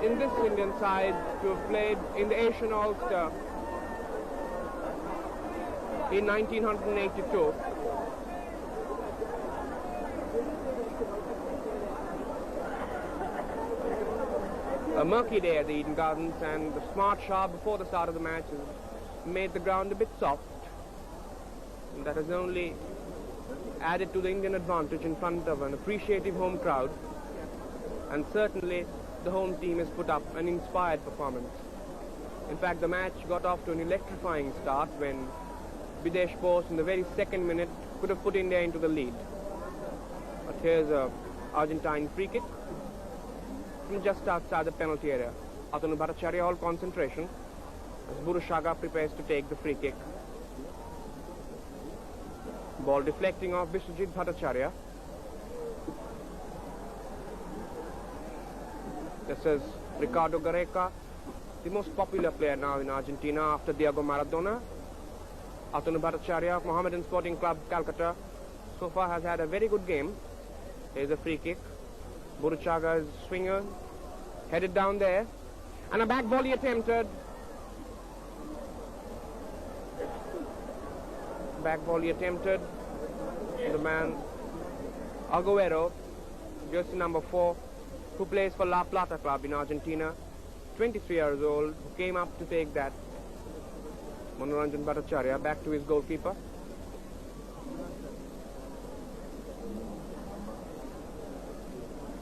D: in this Indian side to have played in the Asian All-Star in 1982. A murky day at the Eden Gardens, and the smart shower before the start of the match has made the ground a bit soft. And that has only added to the Indian advantage in front of an appreciative home crowd. And certainly the home team has put up an inspired performance. In fact, the match got off to an electrifying start when Bidesh Bose in the very second minute could have put India into the lead. But here's a Argentine free kick from just outside the penalty area. Atanu Bhattacharya all concentration as Burushaga prepares to take the free kick. Ball deflecting off Biswajit Bhattacharya. This is Ricardo Gareca, the most popular player now in Argentina after Diego Maradona. Atanu Bhattacharya of Mohammedan Sporting Club, Calcutta, so far has had a very good game. Here's a free kick. Burushaga is swinger, headed down there, and a back volley attempted. Back volley attempted. The man Aguero, jersey number 4, who plays for La Plata Club in Argentina, 23 years old, who came up to take that. Manoranjan Bhattacharya back to his goalkeeper.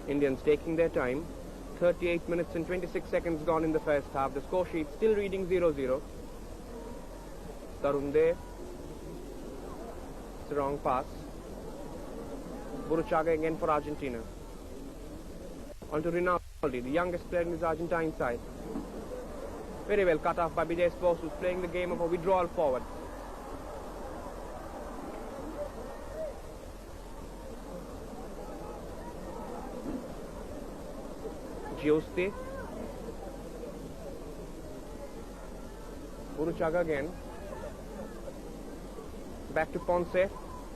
D: Indians taking their time. 38 minutes and 26 seconds gone in the first half. The score sheet still reading 0-0. Tarun there. It's a wrong pass. Burushaga again for Argentina. On to Rinaldi, the youngest player in his Argentine side. Very well cut off by Bidesh Bose, who's playing the game of a withdrawal forward. Giusti. Burushaga again. Back to Ponce.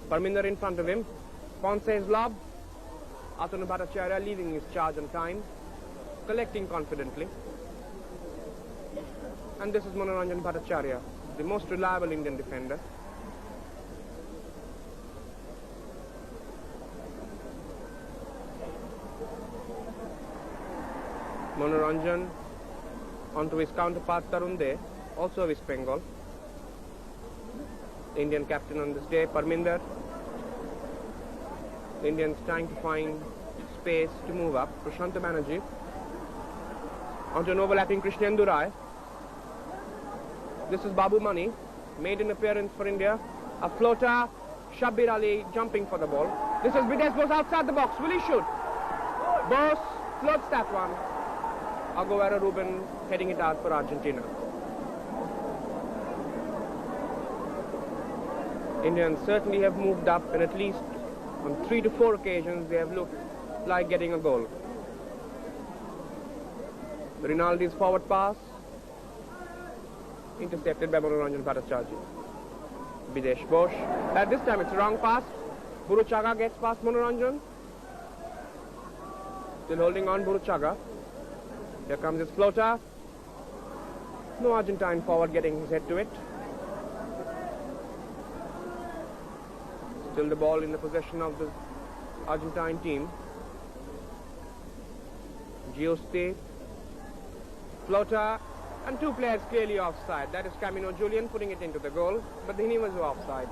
D: Parminder in front of him. Ponce's lob. Atanu Bhattacharya leaving his charge on time. Collecting confidently. And this is Manoranjan Bhattacharya, the most reliable Indian defender. Manoranjan onto his counterpart Tarun De, also of West Bengal. The Indian captain on this day, Parminder. The Indians trying to find space to move up. Prashant Banerjee onto an overlapping Krishnendu Rai. This is Babu Mani, made an appearance for India. A floater, Shabbir Ali jumping for the ball. This is Videsh Bose outside the box. Will he shoot? Bose floats that one. Aguero Ruben heading it out for Argentina. Indians certainly have moved up, and at least on 3 to 4 occasions they have looked like getting a goal. Rinaldi's forward pass intercepted by Manoranjan Bhattacharya. Videsh Bose. At this time it's a wrong pass. Buruchaga gets past Manoranjan. Still holding on Buruchaga. Here comes his floater. No Argentine forward getting his head to it. Still the ball in the possession of the Argentine team. Giusti. Floater. And 2 players clearly offside. That is Camino Julian putting it into the goal, but he was offside.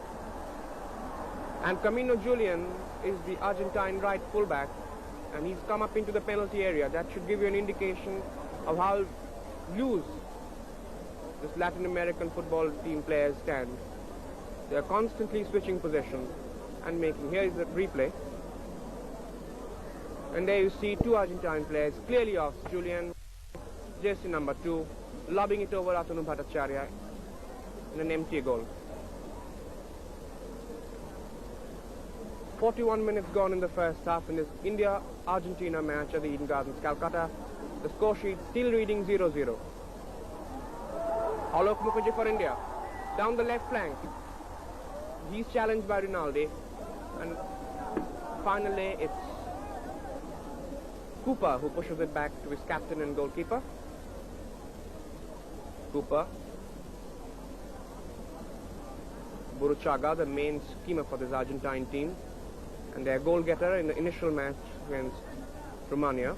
D: And Camino Julian is the Argentine right fullback, and he's come up into the penalty area. That should give you an indication of how loose this Latin American football team players stand. They are constantly switching possession and making. Here is the replay. And there you see 2 Argentine players clearly off. Julian, jersey number 2, lobbing it over Atanu Bhattacharya in an empty goal. 41 minutes gone in the first half in this India-Argentina match at the Eden Gardens, Calcutta. The score sheet still reading 0-0. Alok Mukherjee for India. Down the left flank. He's challenged by Rinaldi. And finally it's Cooper who pushes it back to his captain and goalkeeper. Cooper. Buruchaga, the main schemer for this Argentine team, and their goal getter in the initial match against Romania.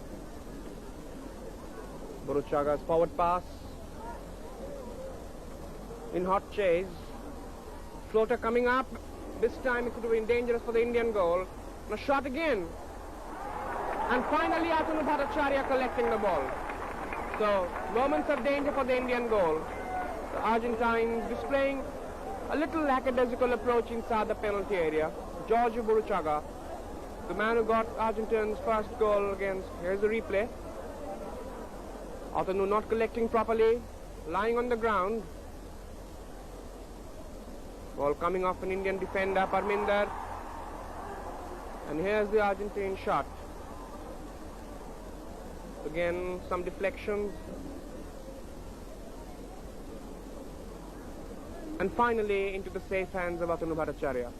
D: Buruchaga's forward pass. In hot chase. Floater coming up. This time it could have been dangerous for the Indian goal. And a shot again. And finally Atanu Bhattacharya collecting the ball. So, moments of danger for the Indian goal. The Argentines displaying a little lackadaisical approach inside the penalty area. George Buruchaga, the man who got Argentina's first goal against, here's the replay. Atanu not collecting properly, lying on the ground. Ball coming off an Indian defender, Parminder. And here's the Argentine shot. Again, some deflections. And finally, into the safe hands of Atanu Bhattacharya.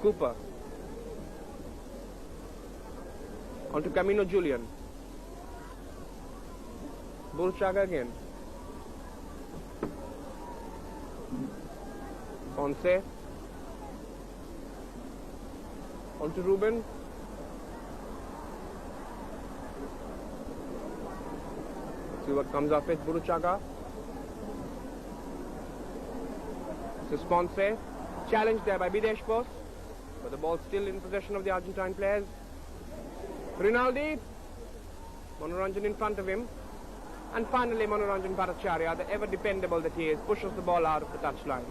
D: Cooper. Onto Camino Julian. Buruchaga again. Ponce. Onto Ruben. See what comes off it. Buruchaga. This is Ponce. Challenged there by Videsh Bose. But the ball still in possession of the Argentine players. Rinaldi. Manoranjan in front of him. And finally Manoranjan Bhattacharya, the ever dependable that he is, pushes the ball out of the touchline.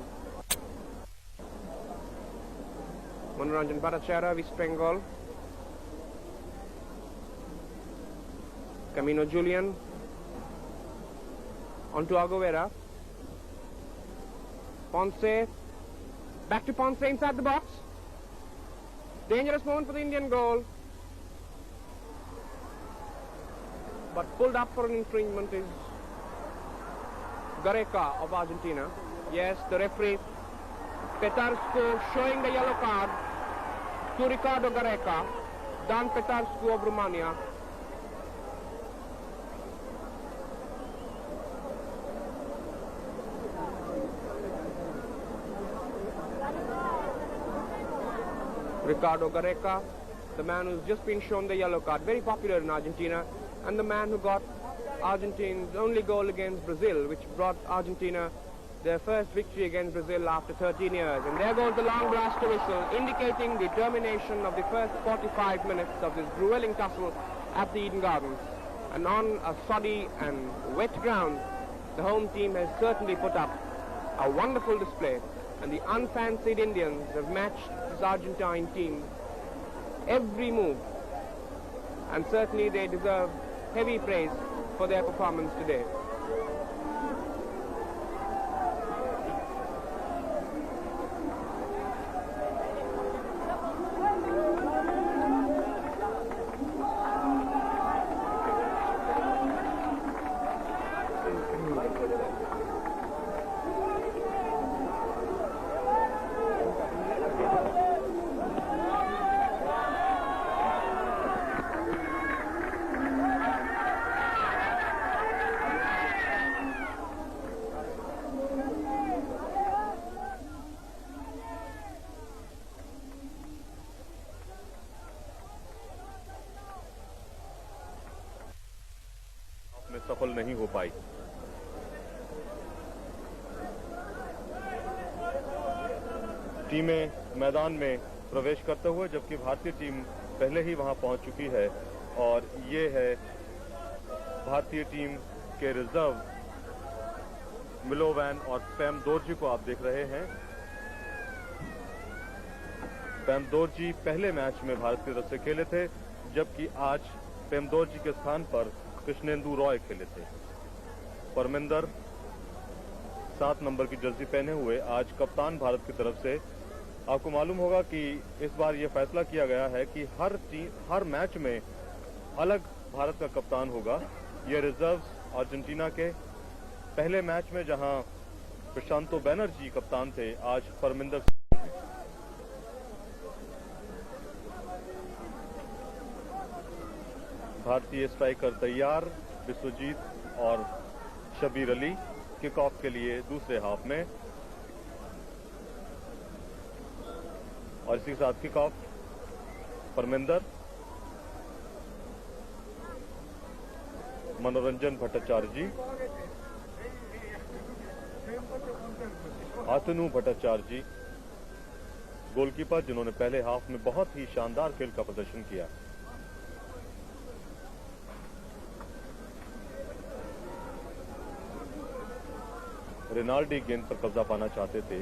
D: Manoranjan Bhattacharya, West Bengal. Camino Julian. Onto Aguera. Ponce. Back to Ponce inside the box. Dangerous moment for the Indian goal. But pulled up for an infringement is Gareca of Argentina. Yes, the referee Petarsco showing the yellow card. to Ricardo Gareca, Dan Petarscu of Romania. Ricardo Gareca, the man who's just been shown the yellow card, very popular in Argentina, and the man who got Argentine's only goal against Brazil, which brought Argentina their first victory against Brazil after 13 years. And there goes the long blaster whistle, indicating the termination of the first 45 minutes of this grueling tussle at the Eden Gardens. And on a soddy and wet ground, the home team has certainly put up a wonderful display. And the unfancied Indians have matched this Argentine team every move. And certainly they deserve heavy praise for their performance today.
A: में सफल नहीं हो पाई। टीमें मैदान में प्रवेश करते हुए, जबकि भारतीय टीम पहले ही वहां पहुंच चुकी है। और ये है भारतीय टीम के रिजर्व मिलोवैन और पैम दोरजी को आप देख रहे हैं। पैम दोरजी पहले मैच में भारत की तरफ से खेले थे, जबकि आज पैम दोरजी के स्थान पर कृष्णेंदु रॉय खेले थे। परमिंदर 7 नंबर की जर्सी पहने हुए आज कप्तान भारत की तरफ से। आपको मालूम होगा कि इस बार यह फैसला किया गया है कि हर मैच में अलग भारत का कप्तान होगा। ये रिजर्व्स अर्जेंटीना के पहले मैच में जहां प्रशांतो बैनर्जी कप्तान थे, आज परमिंदर भारतीय स्ट्राइकर तैयार, विश्वजीत और शबीर अली किक ऑफ के लिए दूसरे हाफ में। और इसी के साथ किक ऑफ परमिंदर, मनोरंजन भट्टाचार्य जी, आतनु भट्टाचार्य जी गोलकीपर, जिन्होंने पहले हाफ में बहुत ही शानदार खेल का प्रदर्शन किया। रिनाल्डी गेंद पर कब्जा पाना चाहते थे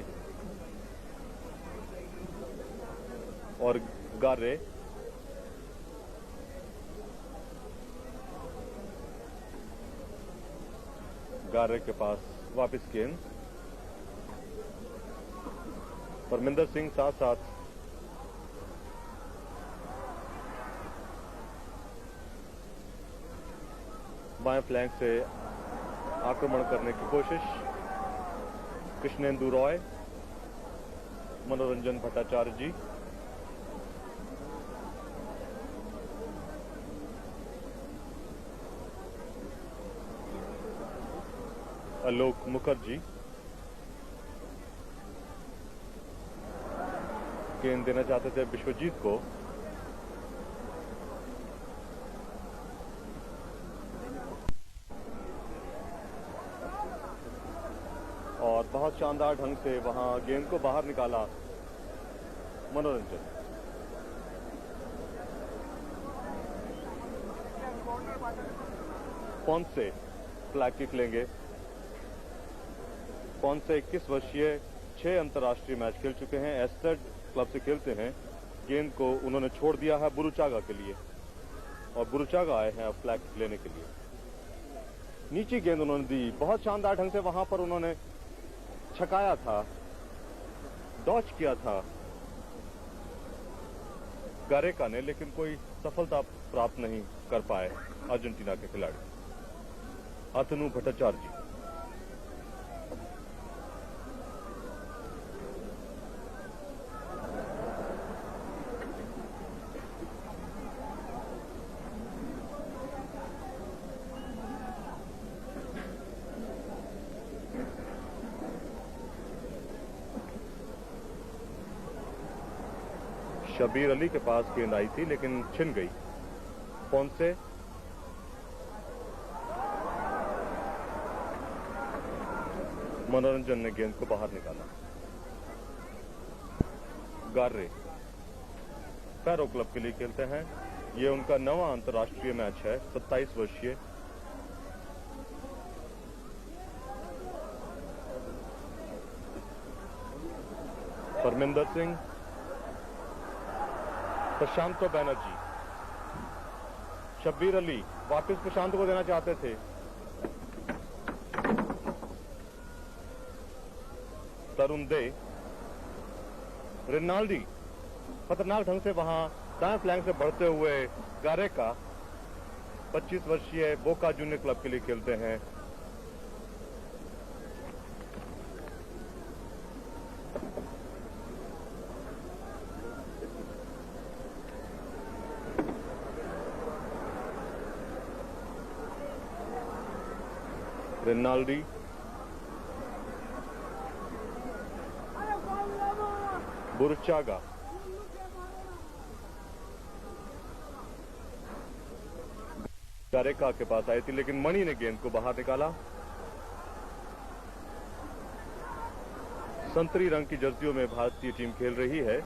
A: और गारे के पास वापस गेंद। परमिंदर सिंह साथ साथ बाएं फ्लैंक से आक्रमण करने की कोशिश। कृष्णेंदु रॉय, मनोरंजन भट्टाचार्य जी, आलोक मुखर्जी गेंद देना चाहते थे विश्वजीत को। और बहुत शानदार ढंग से वहां गेंद को बाहर निकाला मनोरंजन। पोंसे फ्लैग किक लेंगे। पोंसे 21 वर्षीय, 6 अंतर्राष्ट्रीय मैच खेल चुके हैं, एस्टेड क्लब से खेलते हैं। गेंद को उन्होंने छोड़ दिया है बुरुचागा के लिए और बुरुचागा आए हैं अब फ्लैग किक लेने के लिए। नीची गेंद उन्होंने दी, बहुत शानदार ढंग से वहां पर उन्होंने छकाया था, डॉच किया था गारेका ने, लेकिन कोई सफलता प्राप्त नहीं कर पाए अर्जेंटीना के खिलाड़ी। आतनु भट्टाचार्य जी, शबीर अली के पास गेंद आई थी लेकिन छिन गई। पोंसे, मनोरंजन ने गेंद को बाहर निकाला। गार्रे पैरो क्लब के लिए खेलते हैं। ये उनका 9वां अंतर्राष्ट्रीय मैच है। 27 वर्षीय परमिंदर सिंह, प्रशांतो बैनर्जी, शब्बीर अली वापस प्रशांत को देना चाहते थे। तरुण दे, रिनाल्डी खतरनाक ढंग से वहां दाएं फ्लैंक से बढ़ते हुए गारेका 25 वर्षीय बोका जूनियर क्लब के लिए खेलते हैं। रिनाल्डी, बुरचागा, गारेका के पास आई थी लेकिन मणि ने गेंद को बाहर निकाला। संतरी रंग की जर्सियों में भारतीय टीम खेल रही है।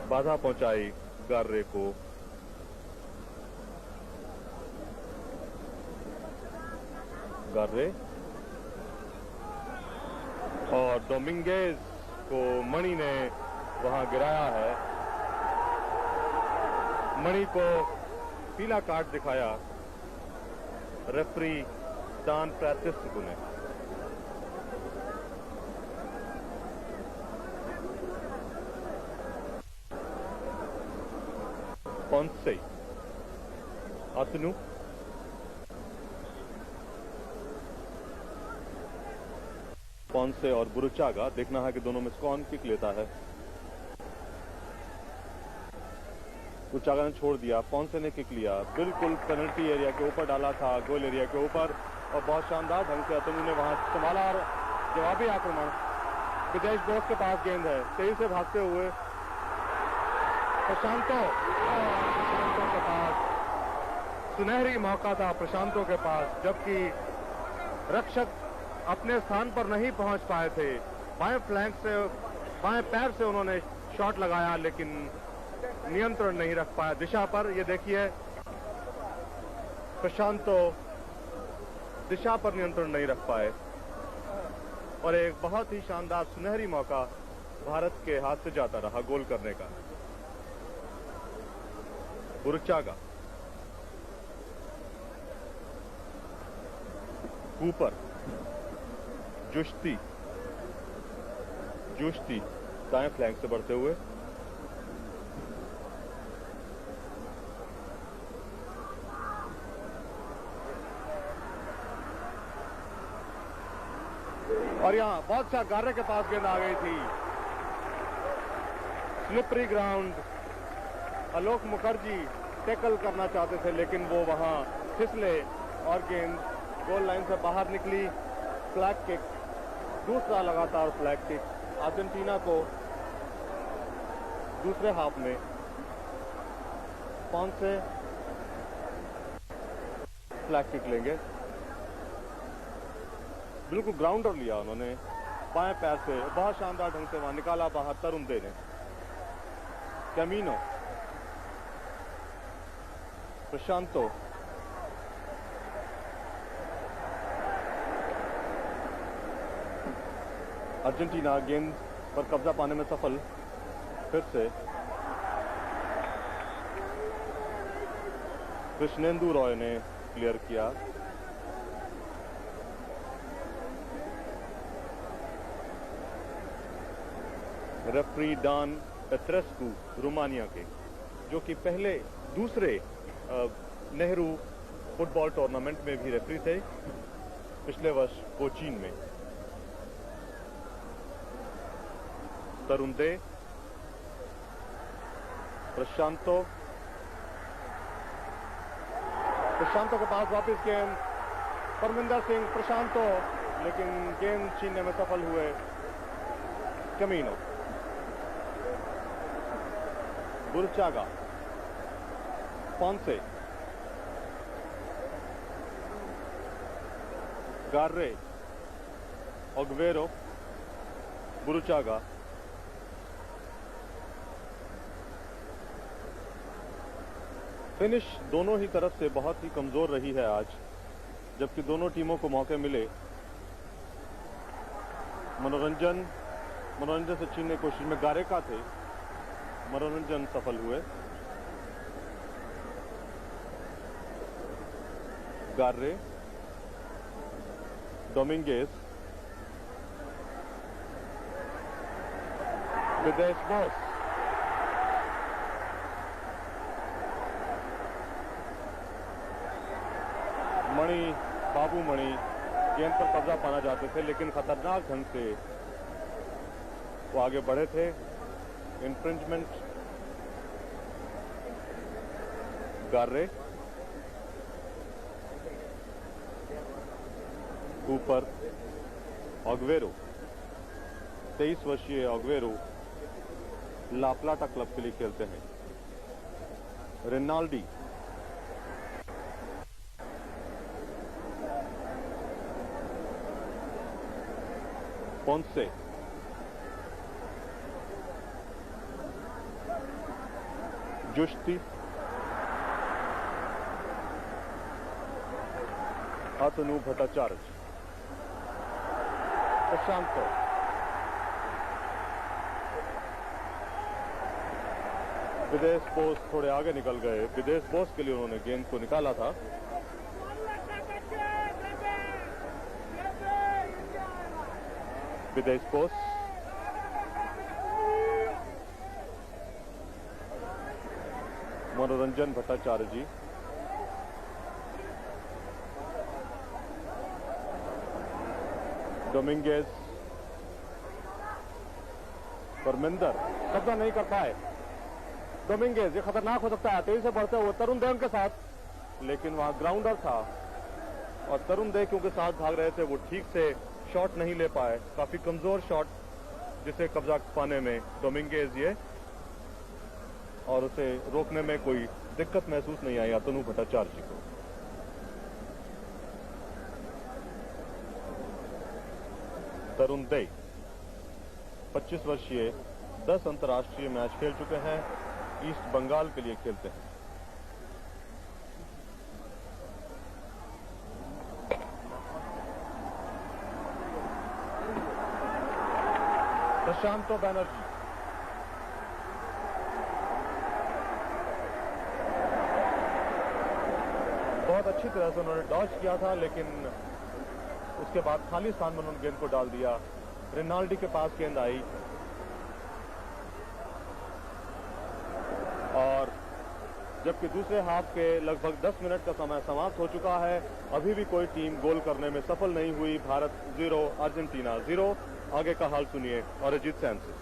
A: बाधा पहुंचाई गार्रे को। गार्रे और डोमिंगेज को मणि ने वहां गिराया है। मणि को पीला कार्ड दिखाया रेफरी डान फ्रांसिस्को ने। पोंसे, अतनु, पोंसे और बुरुचागा। देखना है कि दोनों में कौन किक लेता है। बुरुचागा ने छोड़ दिया, पोंसे ने किक लिया। बिल्कुल पेनल्टी एरिया के ऊपर डाला था, गोल एरिया के ऊपर, और बहुत शानदार ढंग से अतनु ने वहां संभाला और जवाबी आक्रमण। विदेश बोस के पास गेंद है, तेजी से भागते हुए प्रशांतो के पास सुनहरी मौका था प्रशांतो के पास, जबकि रक्षक अपने स्थान पर नहीं पहुंच पाए थे। बाएं फ्लैंक से, बाएं पैर से उन्होंने शॉट लगाया लेकिन नियंत्रण नहीं रख पाया दिशा पर। ये देखिए प्रशांतो दिशा पर नियंत्रण नहीं रख पाए और एक बहुत ही शानदार सुनहरी मौका भारत के हाथ से जाता रहा गोल करने का। बुरुचागा, कूपर, जुश्ती दाएं फ्लैंक से बढ़ते हुए और यहां बहुत सा गार्रे के पास गेंद आ गई थी। स्लिपरी ग्राउंड, आलोक मुखर्जी टैकल करना चाहते थे लेकिन वो वहां फिसले और गेंद गोल लाइन से बाहर निकली। फ्लैग किक, दूसरा लगातार फ्लैग किक अर्जेंटीना को दूसरे हाफ में। कौन से फ्लैग किक लेंगे? बिल्कुल ग्राउंडर लिया उन्होंने बाएं पैर से, बहुत शानदार ढंग से वहां निकाला बाहर तरुण दे ने। कैमिनो, प्रशांतो, अर्जेंटीना गेंद पर कब्जा पाने में सफल। फिर से कृष्णेंदु रॉय ने क्लियर किया। रेफरी डान पेत्रेस्कू रोमानिया के, जो कि पहले दूसरे नेहरू फुटबॉल टूर्नामेंट में भी रेफरी थे पिछले वर्ष कोचीन में। तरुण दे, प्रशांतो के पास वापस गेंद, परमिंदर सिंह, प्रशांतो, लेकिन गेंद छीनने में सफल हुए Camino. Burchaga, Ponce, Garre, Aguero, Burchaga, finish दोनों ही तरफ से बहुत ही कमजोर रही है आज, जबकि दोनों टीमों को मौके मिले। मनोरंजन से छीनने की कोशिश में गारेका थे, मनोरंजन सफल हुए। गार्रे, डोमिंगेज, विदेश बोस, मणि, बाबू मणि गेंद पर कब्जा पाना चाहते थे, लेकिन खतरनाक ढंग से वो आगे बढ़े थे। इन्फ्रिंजमेंट, गार्रे, ऊपर ऑगवेरो, 23 वर्षीय ऑगवेरो लाप्लाटा क्लब के लिए खेलते हैं। रिनाल्डी, पोंसे, जुश्ती, अतनु भट्टाचार्य, प्रशांत, विदेश बोस थोड़े आगे निकल गए। विदेश बोस के लिए उन्होंने गेंद को निकाला था। विदेश बोस, मनोरंजन भट्टाचार्य जी, डोमिंगेज, परमिंदर कब्जा नहीं कर पाए। डोमिंगेज, ये खतरनाक हो सकता है तेजी से बढ़ते हुए तरुण देव के साथ, लेकिन वहां ग्राउंडर था और तरुण देव क्योंकि साथ भाग रहे थे, वो ठीक से शॉट नहीं ले पाए। काफी कमजोर शॉट जिसे कब्जा पाने में डोमिंगेज ये, और उसे रोकने में कोई दिक्कत महसूस नहीं आई अतनु भट्टाचार्य जी को। तरुण देव 25 वर्षीय, 10 अंतर्राष्ट्रीय मैच खेल चुके हैं, ईस्ट बंगाल के लिए खेलते हैं। प्रशांत बैनर्जी, बहुत अच्छी तरह से उन्होंने डॉज किया था, लेकिन उसके बाद खाली स्थान में उन्होंने गेंद को डाल दिया। रिनाल्डी के पास गेंद आई और जबकि दूसरे हाफ के लगभग 10 मिनट का समय समाप्त हो चुका है, अभी भी कोई टीम गोल करने में सफल नहीं हुई। भारत 0, अर्जेंटीना 0। आगे का हाल सुनिए और अजीत सैन से।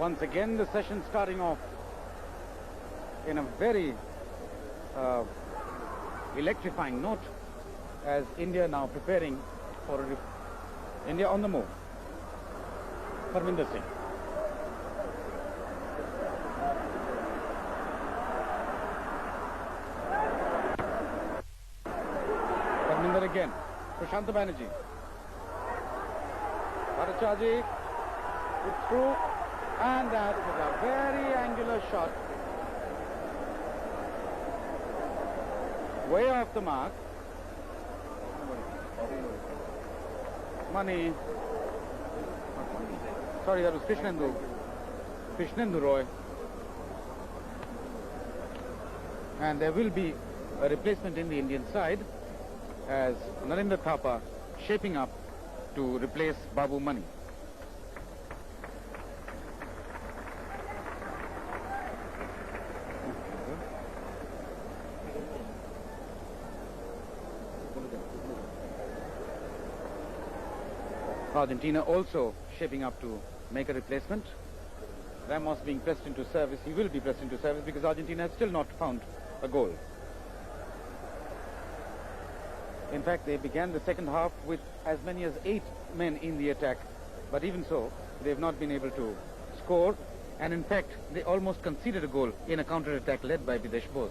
B: Once again the session starting off in a very electrifying note as India now preparing for India on the move. Parminder Singh. Parminder again. Prashant Banerjee. Bhattacharya. It's through. And that was a very angular shot. Way off the mark. Money. Sorry, that was Krishnendu Roy. And there will be a replacement in the Indian side as Narendra Thapa shaping up to replace Babu Mani. Argentina also shaping up to make a replacement. Ramos being pressed into service. He will be pressed into service because Argentina has still not found a goal. In fact, they began the second half with as many as 8 men in the attack, but even so, they have not been able to score, And in fact, they almost conceded a goal in a counter-attack led by Videsh Bose.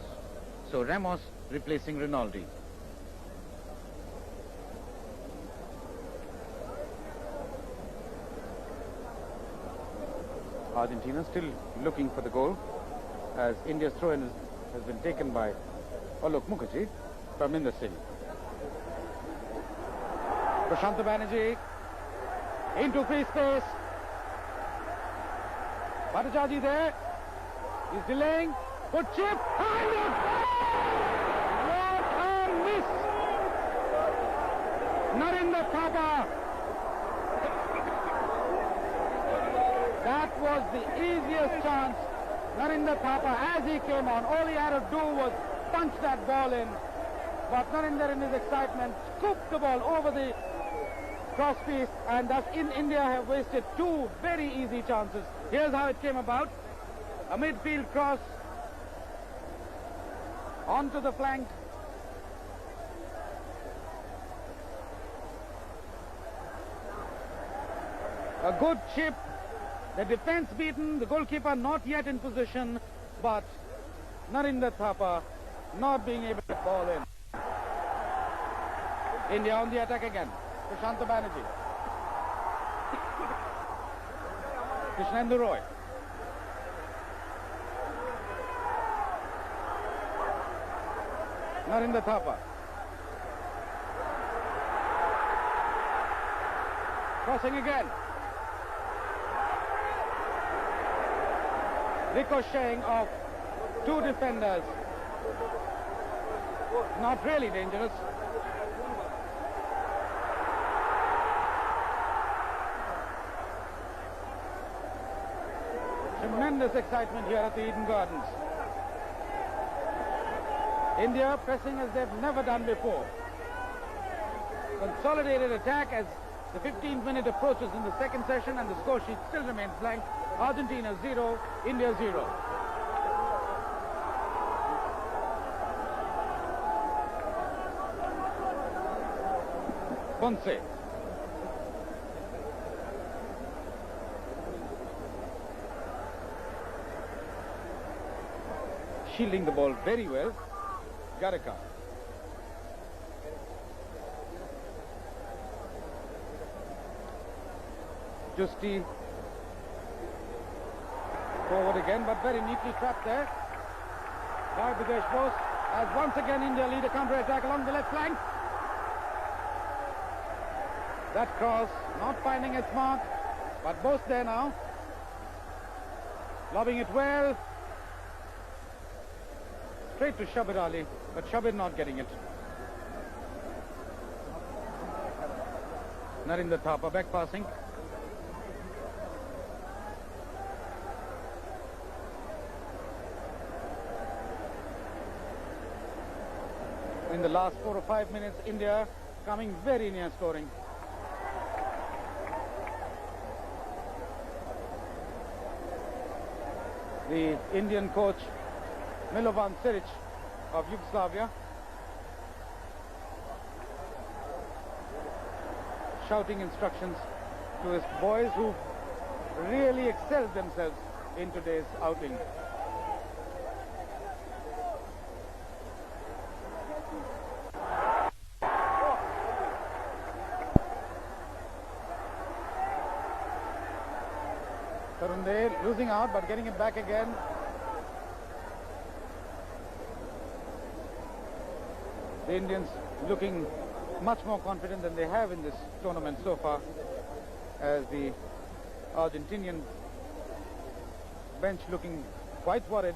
B: So Ramos replacing Rinaldi. Argentina still looking for the goal, as India's throw-in has been taken by Alok Mukherjee from Inder Singh. Prashant Banerjee into free space. Bhattacharjee there. He's delaying. Good chip. What a miss! Narinder Thapa. That was the easiest chance. Narinder Thapa, as he came on, all he had to do was punch that ball in. But Narinder, in his excitement, scooped the ball over the cross piece, and thus India have wasted two very easy chances. Here's how it came about. A midfield cross onto the flank. A good chip. The defense beaten, the goalkeeper not yet in position, but Narinder Thapa not being able to get the ball in. India on the attack again. Prashant Banerjee. Krishnendu Roy. Narinder Thapa. Crossing again. Ricocheting off two defenders. Not really dangerous. Tremendous excitement here at the Eden Gardens. India pressing as they've never done before. Consolidated attack as the 15th minute approaches in the second session, and the score sheet still remains blank. Argentina 0, India 0. Ponce. Shielding the ball very well. Garika. Justi. Forward again, but very neatly trapped there by Videsh Bose, as once again India lead a counter-attack along the left flank. That cross not finding its mark, but Bose there now, lobbing it well straight to Shabir Ali, but Shabir not getting it. Narinder Thapa back passing. In the last 4 or 5 minutes, India coming very near scoring. The Indian coach Milovan Siric of Yugoslavia shouting instructions to his boys, who really excelled themselves in today's outing. Tarunde losing out, but getting it back again. The Indians looking much more confident than they have in this tournament so far, as the Argentinian bench looking quite worried,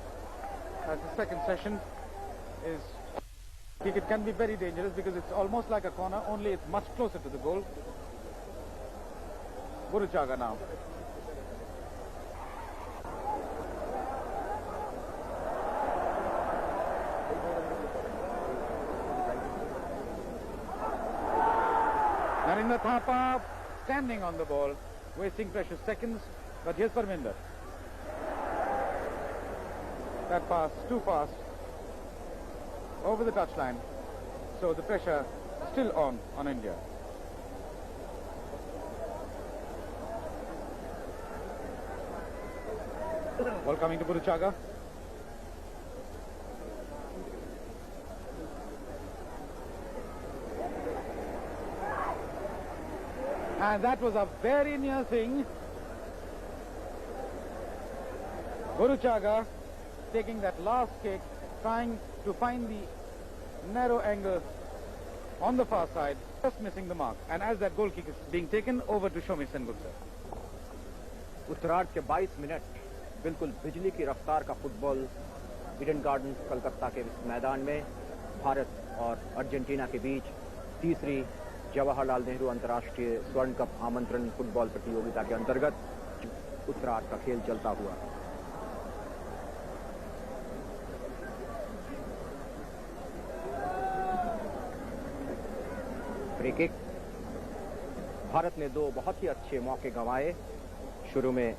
B: as the second session is, I think it can be very dangerous because it's almost like a corner, only it's much closer to the goal. Guruchaga now. Narinder Thapa standing on the ball, wasting precious seconds, but here's Parminder. That pass too fast, over the touchline, so the pressure still on India. Ball coming to Buruchaga. And that was a very near thing. Buruchaga taking that last kick, trying to find the narrow angle on the far side, just missing the mark. And as that goal kick is being taken over to Shomi Sengupta.
C: उत्तरार्ध के 22 minute बिल्कुल बिजली की रफ्तार का football Eden gardens Calcutta के इस मैदान में भारत और अर्जेंटीना के बीच तीसरी जवाहरलाल नेहरू अंतर्राष्ट्रीय स्वर्ण कप आमंत्रण फुटबॉल प्रतियोगिता के अंतर्गत उत्तरार्ध का खेल चलता हुआ। Free kick. भारत ने दो बहुत ही अच्छे मौके गंवाए। शुरू में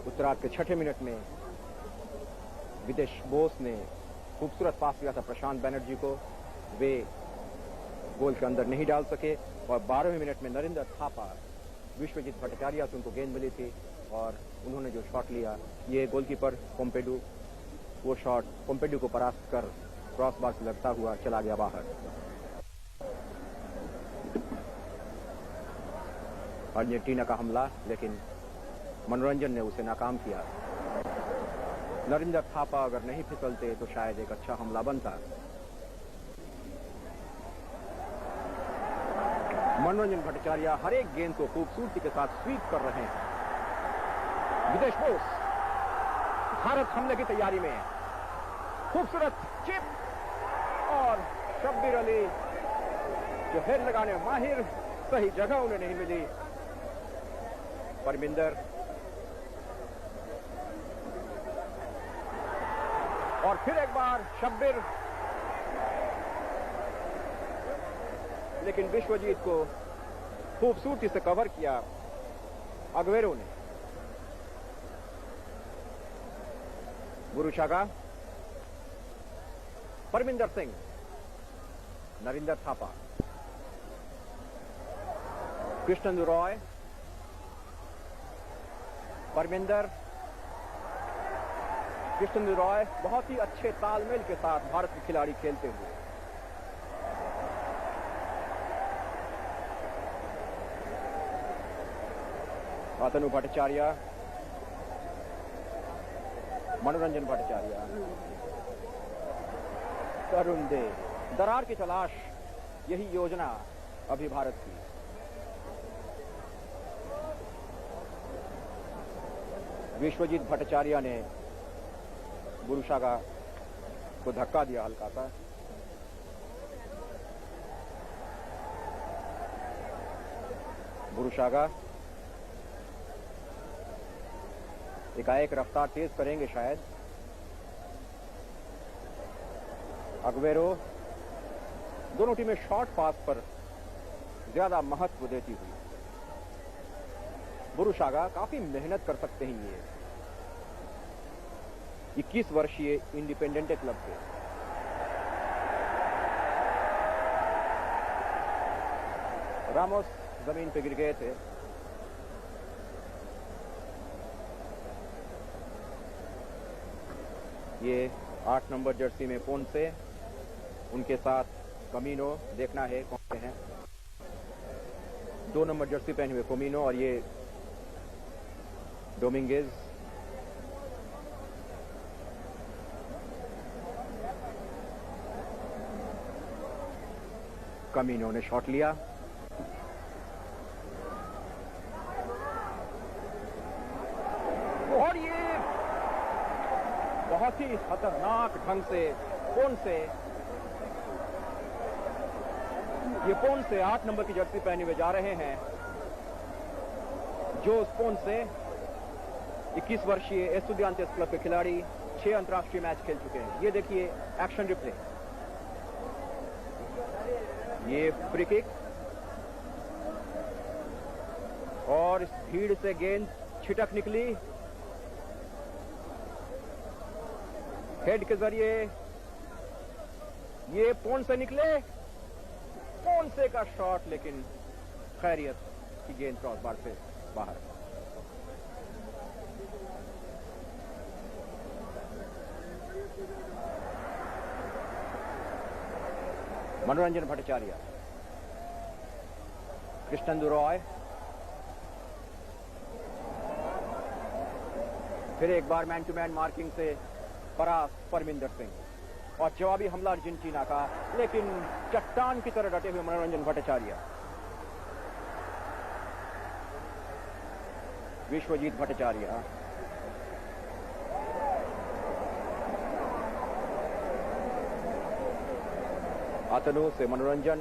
C: उत्तरार्ध के 6 मिनट में विदेश बोस ने खूबसूरत पास दिया था प्रशांत बनर्जी को, वे गोल के अंदर नहीं डाल सके। और 12वें मिनट में नरेंद्र थापा, विश्वजीत भट्टाचार्य से उनको गेंद मिली थी और उन्होंने जो शॉट लिया, ये गोलकीपर पोम्पेडू, वो शॉट पोम्पेडू को परास्त कर क्रॉस बार से लगता हुआ चला गया बाहर। अर्जेंटीना का हमला, लेकिन मनोरंजन ने उसे नाकाम किया। नरेंद्र थापा अगर नहीं फिसलते तो शायद एक अच्छा हमला बनता। मनोरंजन भट्टाचार्य हर एक गेंद को खूबसूरती के साथ स्वीप कर रहे हैं। विदेश बोस, भारत हमले की तैयारी में। खूबसूरत चिप और शब्बीर अली जो हेड लगाने में माहिर, सही जगह उन्हें नहीं मिली। परमिंदर और फिर एक बार शब्बीर, लेकिन विश्वजीत को खूबसूरती से कवर किया अग्वेरो ने। बुरुशागा, परमिंदर सिंह, नरेंद्र थापा, कृष्णेंदु रॉय, परमिंदर, कृष्णेंदु रॉय बहुत ही अच्छे तालमेल के साथ भारत के खिलाड़ी खेलते हुए। अतनु भट्टाचार्य, मनोरंजन भट्टाचार्य, तरुण दे, दरार की तलाश, यही योजना अभी भारत की। विश्वजीत भट्टाचार्य ने बुरुशागा को धक्का दिया हल्का सा। बुरुशागा एकाएक रफ्तार तेज करेंगे शायद। अग्वेरो, दोनों टीमें शॉर्ट पास पर ज्यादा महत्व देती हुई। बुरुशागा काफी मेहनत कर सकते हैं ये 21 वर्षीय इंडिपेंडेंटे क्लब के। रामोस जमीन पे गिर गए थे। ये 8 नंबर जर्सी में पोन से, उनके साथ कमीनो, देखना है कौन से हैं। 2 नंबर जर्सी पहने हुए कोमिनो और ये डोमिंगेज। कमीनो ने शॉट लिया। और ये बहुत ही खतरनाक ढंग से पोन से, ये पोन से 8 नंबर की जर्सी पहने हुए जा रहे हैं। जो पोन से 21 वर्षीय एस्टुडियांतेस क्लब के खिलाड़ी 6 अंतर्राष्ट्रीय मैच खेल चुके हैं। ये देखिए एक्शन रिप्ले। ये फ्री किक और इस भीड़ से गेंद छिटक निकली। हेड के जरिए ये पोन से निकले, पोन से का शॉट, लेकिन खैरियत की गेंद क्रॉस बार से बाहर। मनोरंजन भट्टाचार्य, कृष्णेंदु रॉय, फिर एक बार मैन टू मैन मार्किंग से परास्त परमिंदर सिंह और जवाबी हमला अर्जेंटीना का, लेकिन चट्टान की तरह डटे हुए मनोरंजन भट्टाचार्य। विश्वजीत भट्टाचार्य, अतनु से मनोरंजन,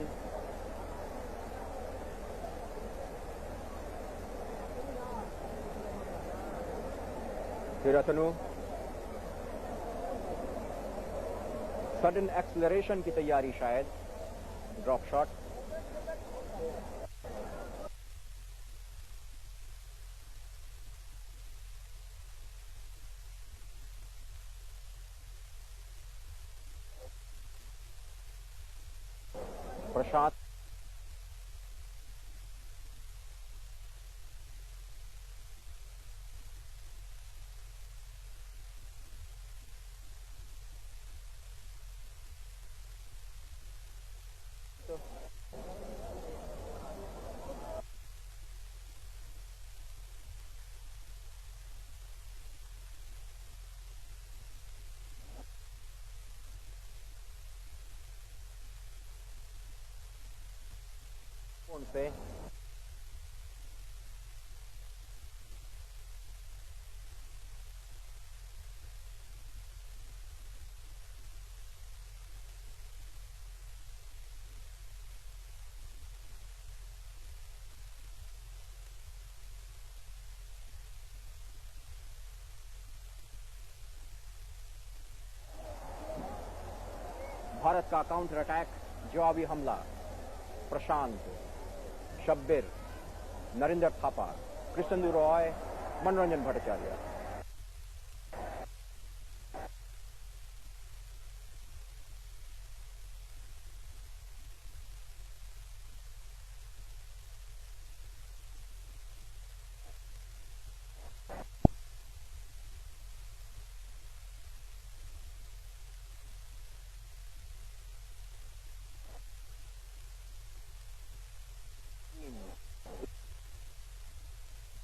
C: फिर अतनु, सडन एक्सलरेशन की तैयारी शायद, ड्रॉप शॉट, प्रशांत, से भारत का काउंटर अटैक, जवाबी हमला, प्रशांत, शब्बीर, नरेंद्र थापा, कृष्णेंदु रॉय, मनोरंजन भट्टाचार्य।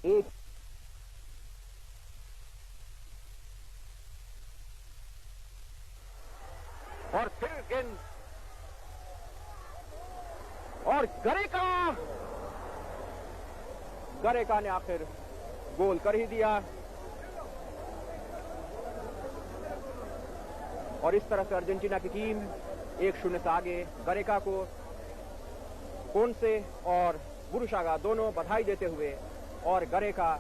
C: एक और फिर गेंद और गरेका ने आखिर गोल कर ही दिया और इस तरह से अर्जेंटीना की टीम 1-0 से आगे। गरेका को कोनसे और बुरुशागा दोनों बधाई देते हुए और गरेका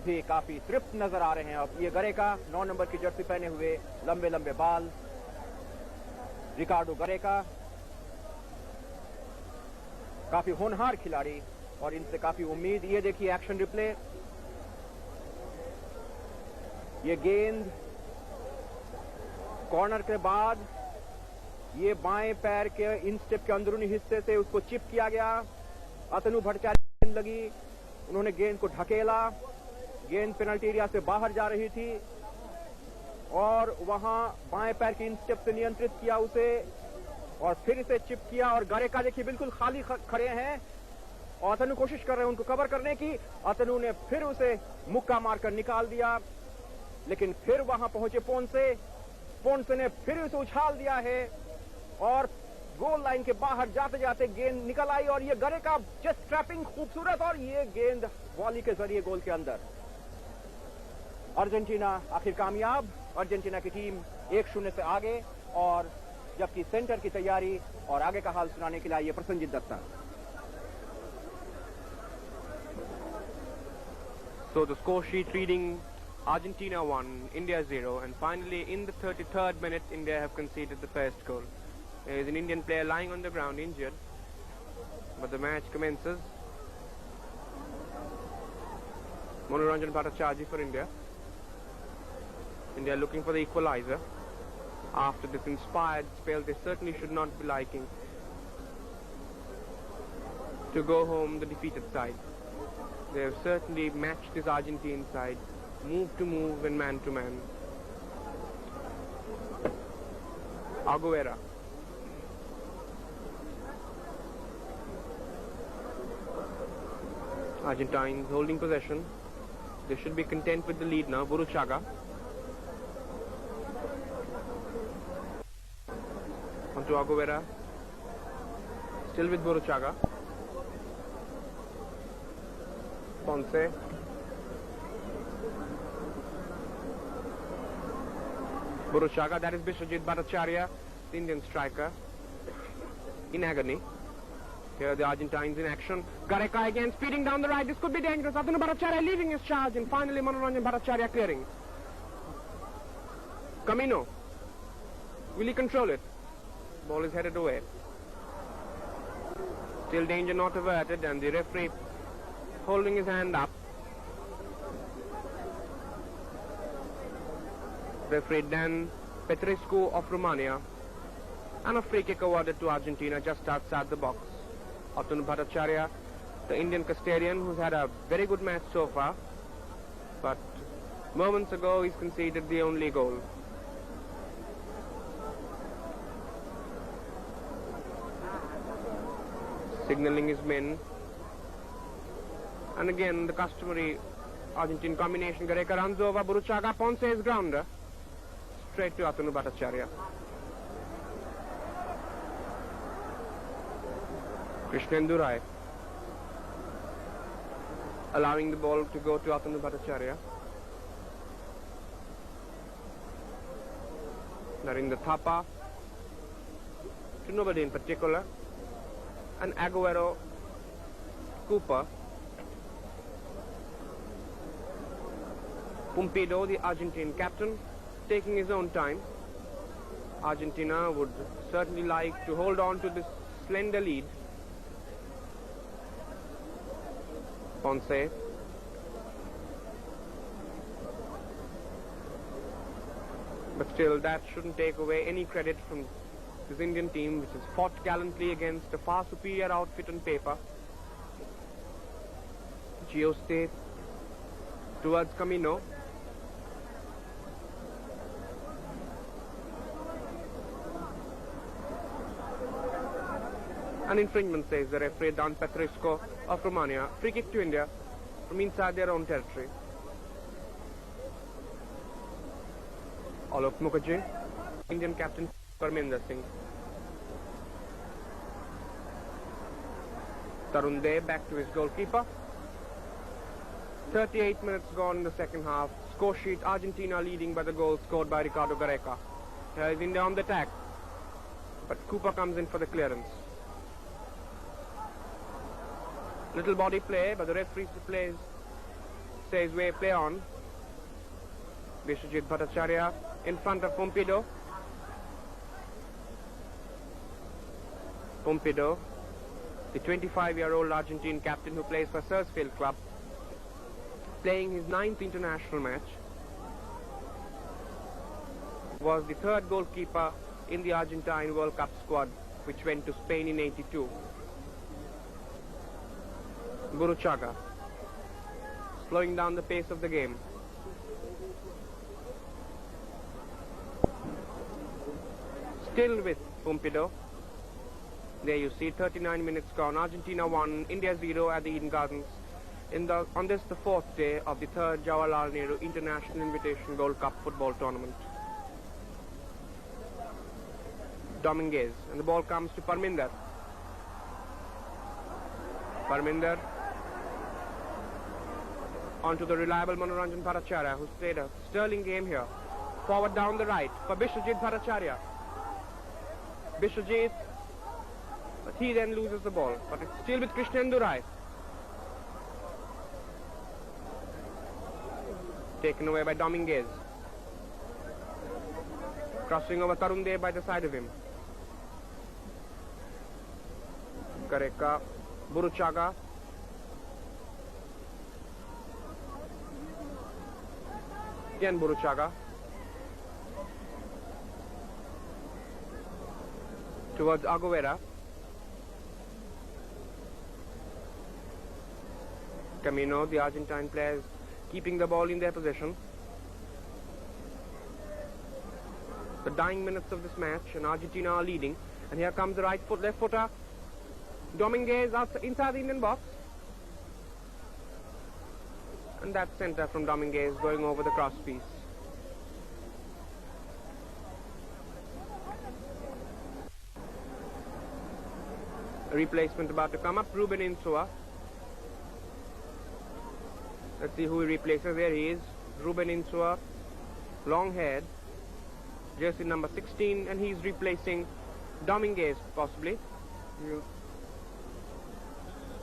C: भी काफी तृप्त नजर आ रहे हैं। अब ये गरेका 9 नंबर की जर्सी पहने हुए, लंबे लंबे बाल, रिकार्डो गरेका काफी होनहार खिलाड़ी और इनसे काफी उम्मीद। ये देखिए एक्शन रिप्ले, ये गेंद कॉर्नर के बाद ये बाएं पैर के इंस्टेप के अंदरूनी हिस्से से उसको चिप किया गया। अतनु भट्टाचार्य गेंद लगी, उन्होंने गेंद को ढकेला, गेंद पेनल्टी एरिया से बाहर जा रही थी और वहां बाएं पैर के इंस्टेप से नियंत्रित किया उसे और फिर इसे चिप किया और गरेका देखिए बिल्कुल खाली खड़े हैं और अतनु कोशिश कर रहे हैं उनको कवर करने की। अतनु ने फिर उसे मुक्का मारकर निकाल दिया, लेकिन फिर वहां पहुंचे पोंसे ने फिर उसे उछाल दिया है और गोल लाइन के बाहर जाते जाते गेंद निकल आई और ये गरेका जस्ट ट्रैपिंग खूबसूरत और ये गेंद वॉली के जरिए गोल के अंदर। अर्जेंटीना आखिर कामयाब, अर्जेंटीना की टीम 1-0 से आगे और जबकि सेंटर की तैयारी और आगे का हाल सुनाने के लिए आइए Prasannajit Dutta.
D: So the score sheet reading Argentina 1, India 0, and finally in the 33rd minute India have conceded the first goal. There is an Indian player lying on the ground injured, but the match commences. Manoranjan Bhattacharjee for India. India looking for the equalizer. After this inspired spell, they certainly should not be liking to go home the defeated side. They have certainly matched this Argentine side, move to move and man to man. Aguera. Argentines holding possession. They should be content with the lead now. Burruchaga. Onto Aguilera. Still with Burruchaga. Ponce. Burruchaga, that is Biswajit Bhattacharya, the Indian striker, in agony. Here the Argentines in action. Gareca again speeding down the right. This could be dangerous. Atanu Bhattacharya leading his charge, and finally Manoranjan Bhattacharya clearing. Camino. Will he control it? Ball is headed away. Still danger not averted, and the referee holding his hand up. Referee Dan Petrescu of Romania, and a free kick awarded to Argentina just outside the box. Atanu Bhattacharya, the Indian custodian, who's had a very good match so far, but moments ago he's conceded the only goal. Signalling his men, and again the customary Argentine combination. Gareca runs over Burruchaga. Ponce's grounder straight to Atanu Bhattacharya. Krishnendu Rai allowing the ball to go to Atanu Bhattacharya. Narendra Thapa to nobody in particular, and Aguero, Cooper, Pumpido, the Argentine captain, taking his own time. Argentina would certainly like to hold on to this slender lead. Ponce. But still, that shouldn't take away any credit from this Indian team, which has fought gallantly against a far superior outfit on paper. Gioste towards Camino. An infringement, says the referee Dan Petrescu of Romania. Free kick to India from inside their own territory. Alok Mukherjee, Indian captain Parminder Singh. Tarun Dey back to his goalkeeper. 38 minutes gone in the second half. Score sheet: Argentina leading by the goal scored by Ricardo Gareca. Here is India on the attack, but Cooper comes in for the clearance. Little body play, but the referee says we play on. Biswajit Bhattacharya in front of Pumpido. Pumpido, the 25-year-old Argentine captain who plays for Sarsfield Club, playing his 9th international match, was the third goalkeeper in the Argentine World Cup squad, which went to Spain in '82. Burruchaga, slowing down the pace of the game. Still with Pumpido. There you see 39 minutes gone. Argentina 1, India 0 at the Eden Gardens. On this, the 4th day of the 3rd Jawaharlal Nehru International Invitation Gold Cup football tournament. Dominguez, and the ball comes to Parminder. Parminder onto the reliable Manoranjan Bhattacharya, who's played a sterling game here. Forward down the right for Biswajit Bhattacharya. Biswajit, but he then loses the ball. But it's still with Krishnendu Rai. Taken away by Dominguez. Crossing over Tarun Dey by the side of him. Gareca, Burruchaga. Again Burruchaga. Towards Aguilera. Camino, the Argentine players, keeping the ball in their possession. The dying minutes of this match, and Argentina are leading. And here comes the right foot, left footer. Dominguez inside the Indian box. And that center from Dominguez going over the cross piece. A replacement about to come up, Ruben Insua. Let's see who he replaces. There he is, Ruben Insua, long-haired, jersey number 16, and he's replacing Dominguez, possibly.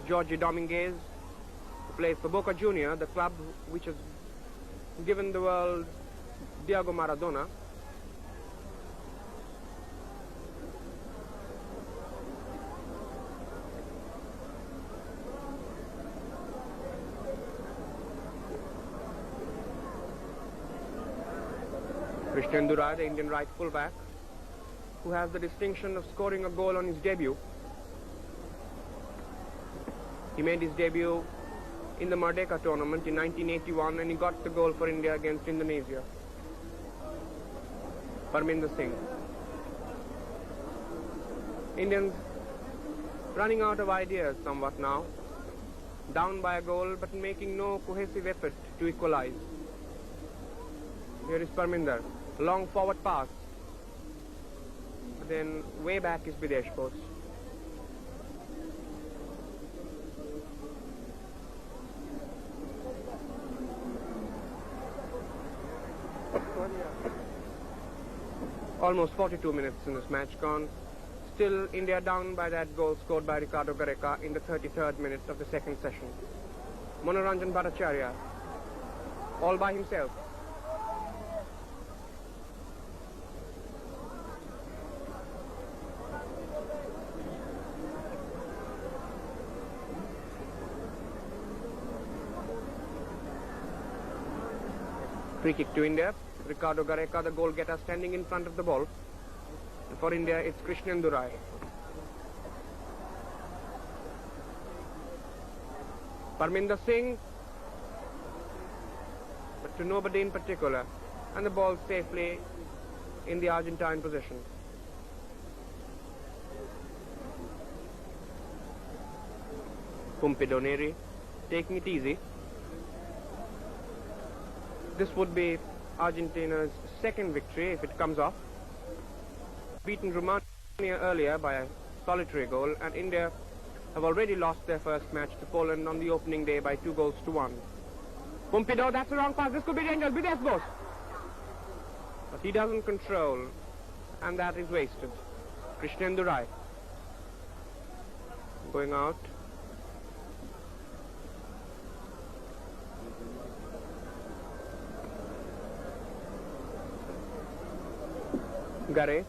D: Jorge Dominguez, who plays for Boca Juniors, the club which has given the world Diego Maradona. Krishnan Durai, the Indian right fullback, who has the distinction of scoring a goal on his debut. He made his debut in the Merdeka tournament in 1981 and he got the goal for India against Indonesia. Parminder Singh. Indians running out of ideas somewhat now. Down by a goal but making no cohesive effort to equalize. Here is Parminder. Long forward pass. Then way back is Videsh Bose. Almost 42 minutes in this match gone. Still India down by that goal scored by Ricardo Gareca in the 33rd minute of the second session. Manoranjan Bhattacharya, all by himself. Free kick to India. Ricardo Gareca, the goal getter, standing in front of the ball. And for India, it's Krishnan Durai. Parminder Singh, but to nobody in particular. And the ball safely in the Argentine possession. Pompido Neri taking it easy. This would be Argentina's second victory if it comes off. Beaten Romania earlier by a solitary goal, and India have already lost their first match to Poland on the opening day by 2-1. Pompido, that's the wrong pass. This could be dangerous. Videsh Bose. But he doesn't control, and that is wasted. Krishnan Durai going out. Gare,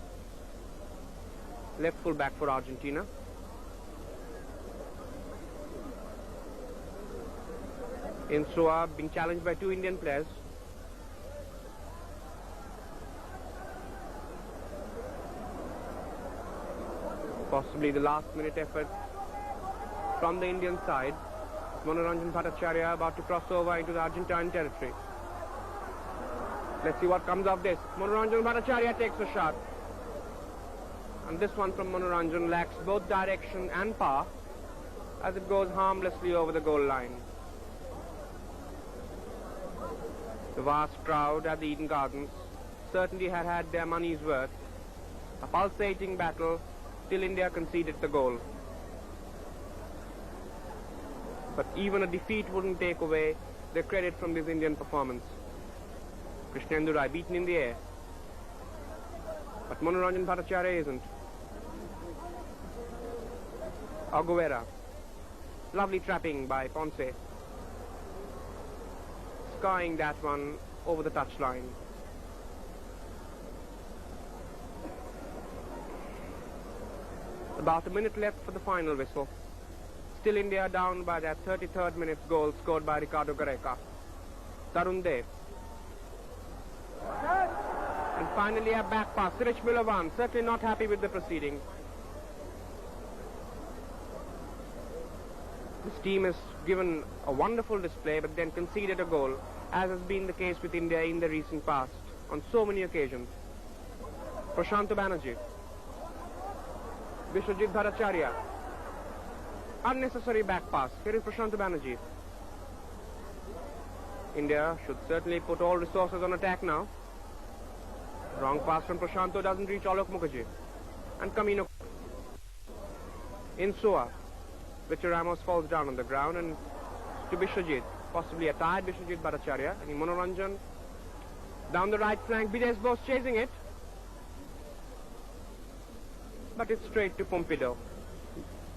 D: left full back for Argentina. Insua being challenged by two Indian players. Possibly the last minute effort from the Indian side. Manoranjan Bhattacharya about to cross over into the Argentine territory. Let's see what comes of this. Manoranjan Bhattacharya takes a shot. And this one from Manoranjan lacks both direction and power as it goes harmlessly over the goal line. The vast crowd at the Eden Gardens certainly had their money's worth. A pulsating battle till India conceded the goal. But even a defeat wouldn't take away the credit from this Indian performance. Krishnan Durai beaten in the air. But Manoranjan Bhattacharya isn't. Aguera. Lovely trapping by Ponce. Skying that one over the touchline. About a minute left for the final whistle. Still India down by that 33rd minute goal scored by Ricardo Gareca. Tarun Dev. And finally a back pass. Sirich Milovan certainly not happy with the proceedings. This team has given a wonderful display but then conceded a goal, as has been the case with India in the recent past on so many occasions. Prashant Banerjee. Vishwajit Bhattacharya. Unnecessary back pass. Here is Prashant Banerjee. India should certainly put all resources on attack now. Wrong pass from Prashanto doesn't reach Alok Mukherjee. And Camino. In Sua, Victor Ramos falls down on the ground, and to Bishwajit, possibly a tired Bishwajit Bhattacharya. And in Manoranjan, down the right flank, Bidesh Bose chasing it. But it's straight to Pompidou.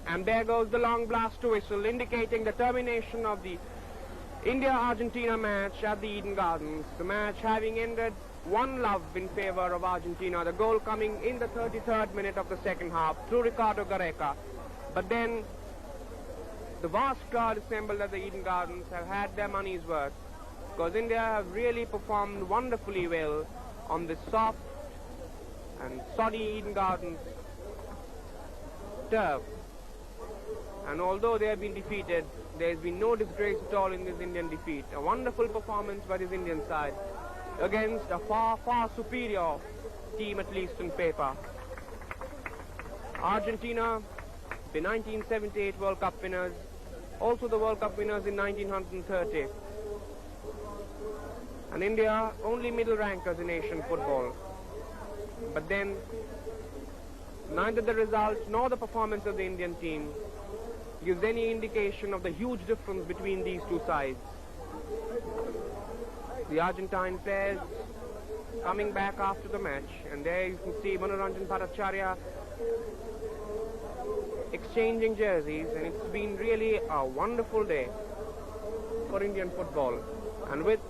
D: And there goes the long blast to whistle, indicating the termination of the India-Argentina match at the Eden Gardens. The match having ended 1-love in favor of Argentina. The goal coming in the 33rd minute of the second half through Ricardo Gareca. But then the vast crowd assembled at the Eden Gardens have had their money's worth, because India have really performed wonderfully well on this soft and soddy Eden Gardens turf. And although they have been defeated, there has been no disgrace at all in this Indian defeat. A wonderful performance by this Indian side against a far, far superior team, at least on paper. Argentina, the 1978 World Cup winners, also the World Cup winners in 1930. And India, only middle rankers in Asian football. But then, neither the results nor the performance of the Indian team gives any indication of the huge difference between these two sides. The Argentine players coming back after the match, and there you can see Manoranjan Bhattacharya exchanging jerseys, and it's been really a wonderful day for Indian football. And with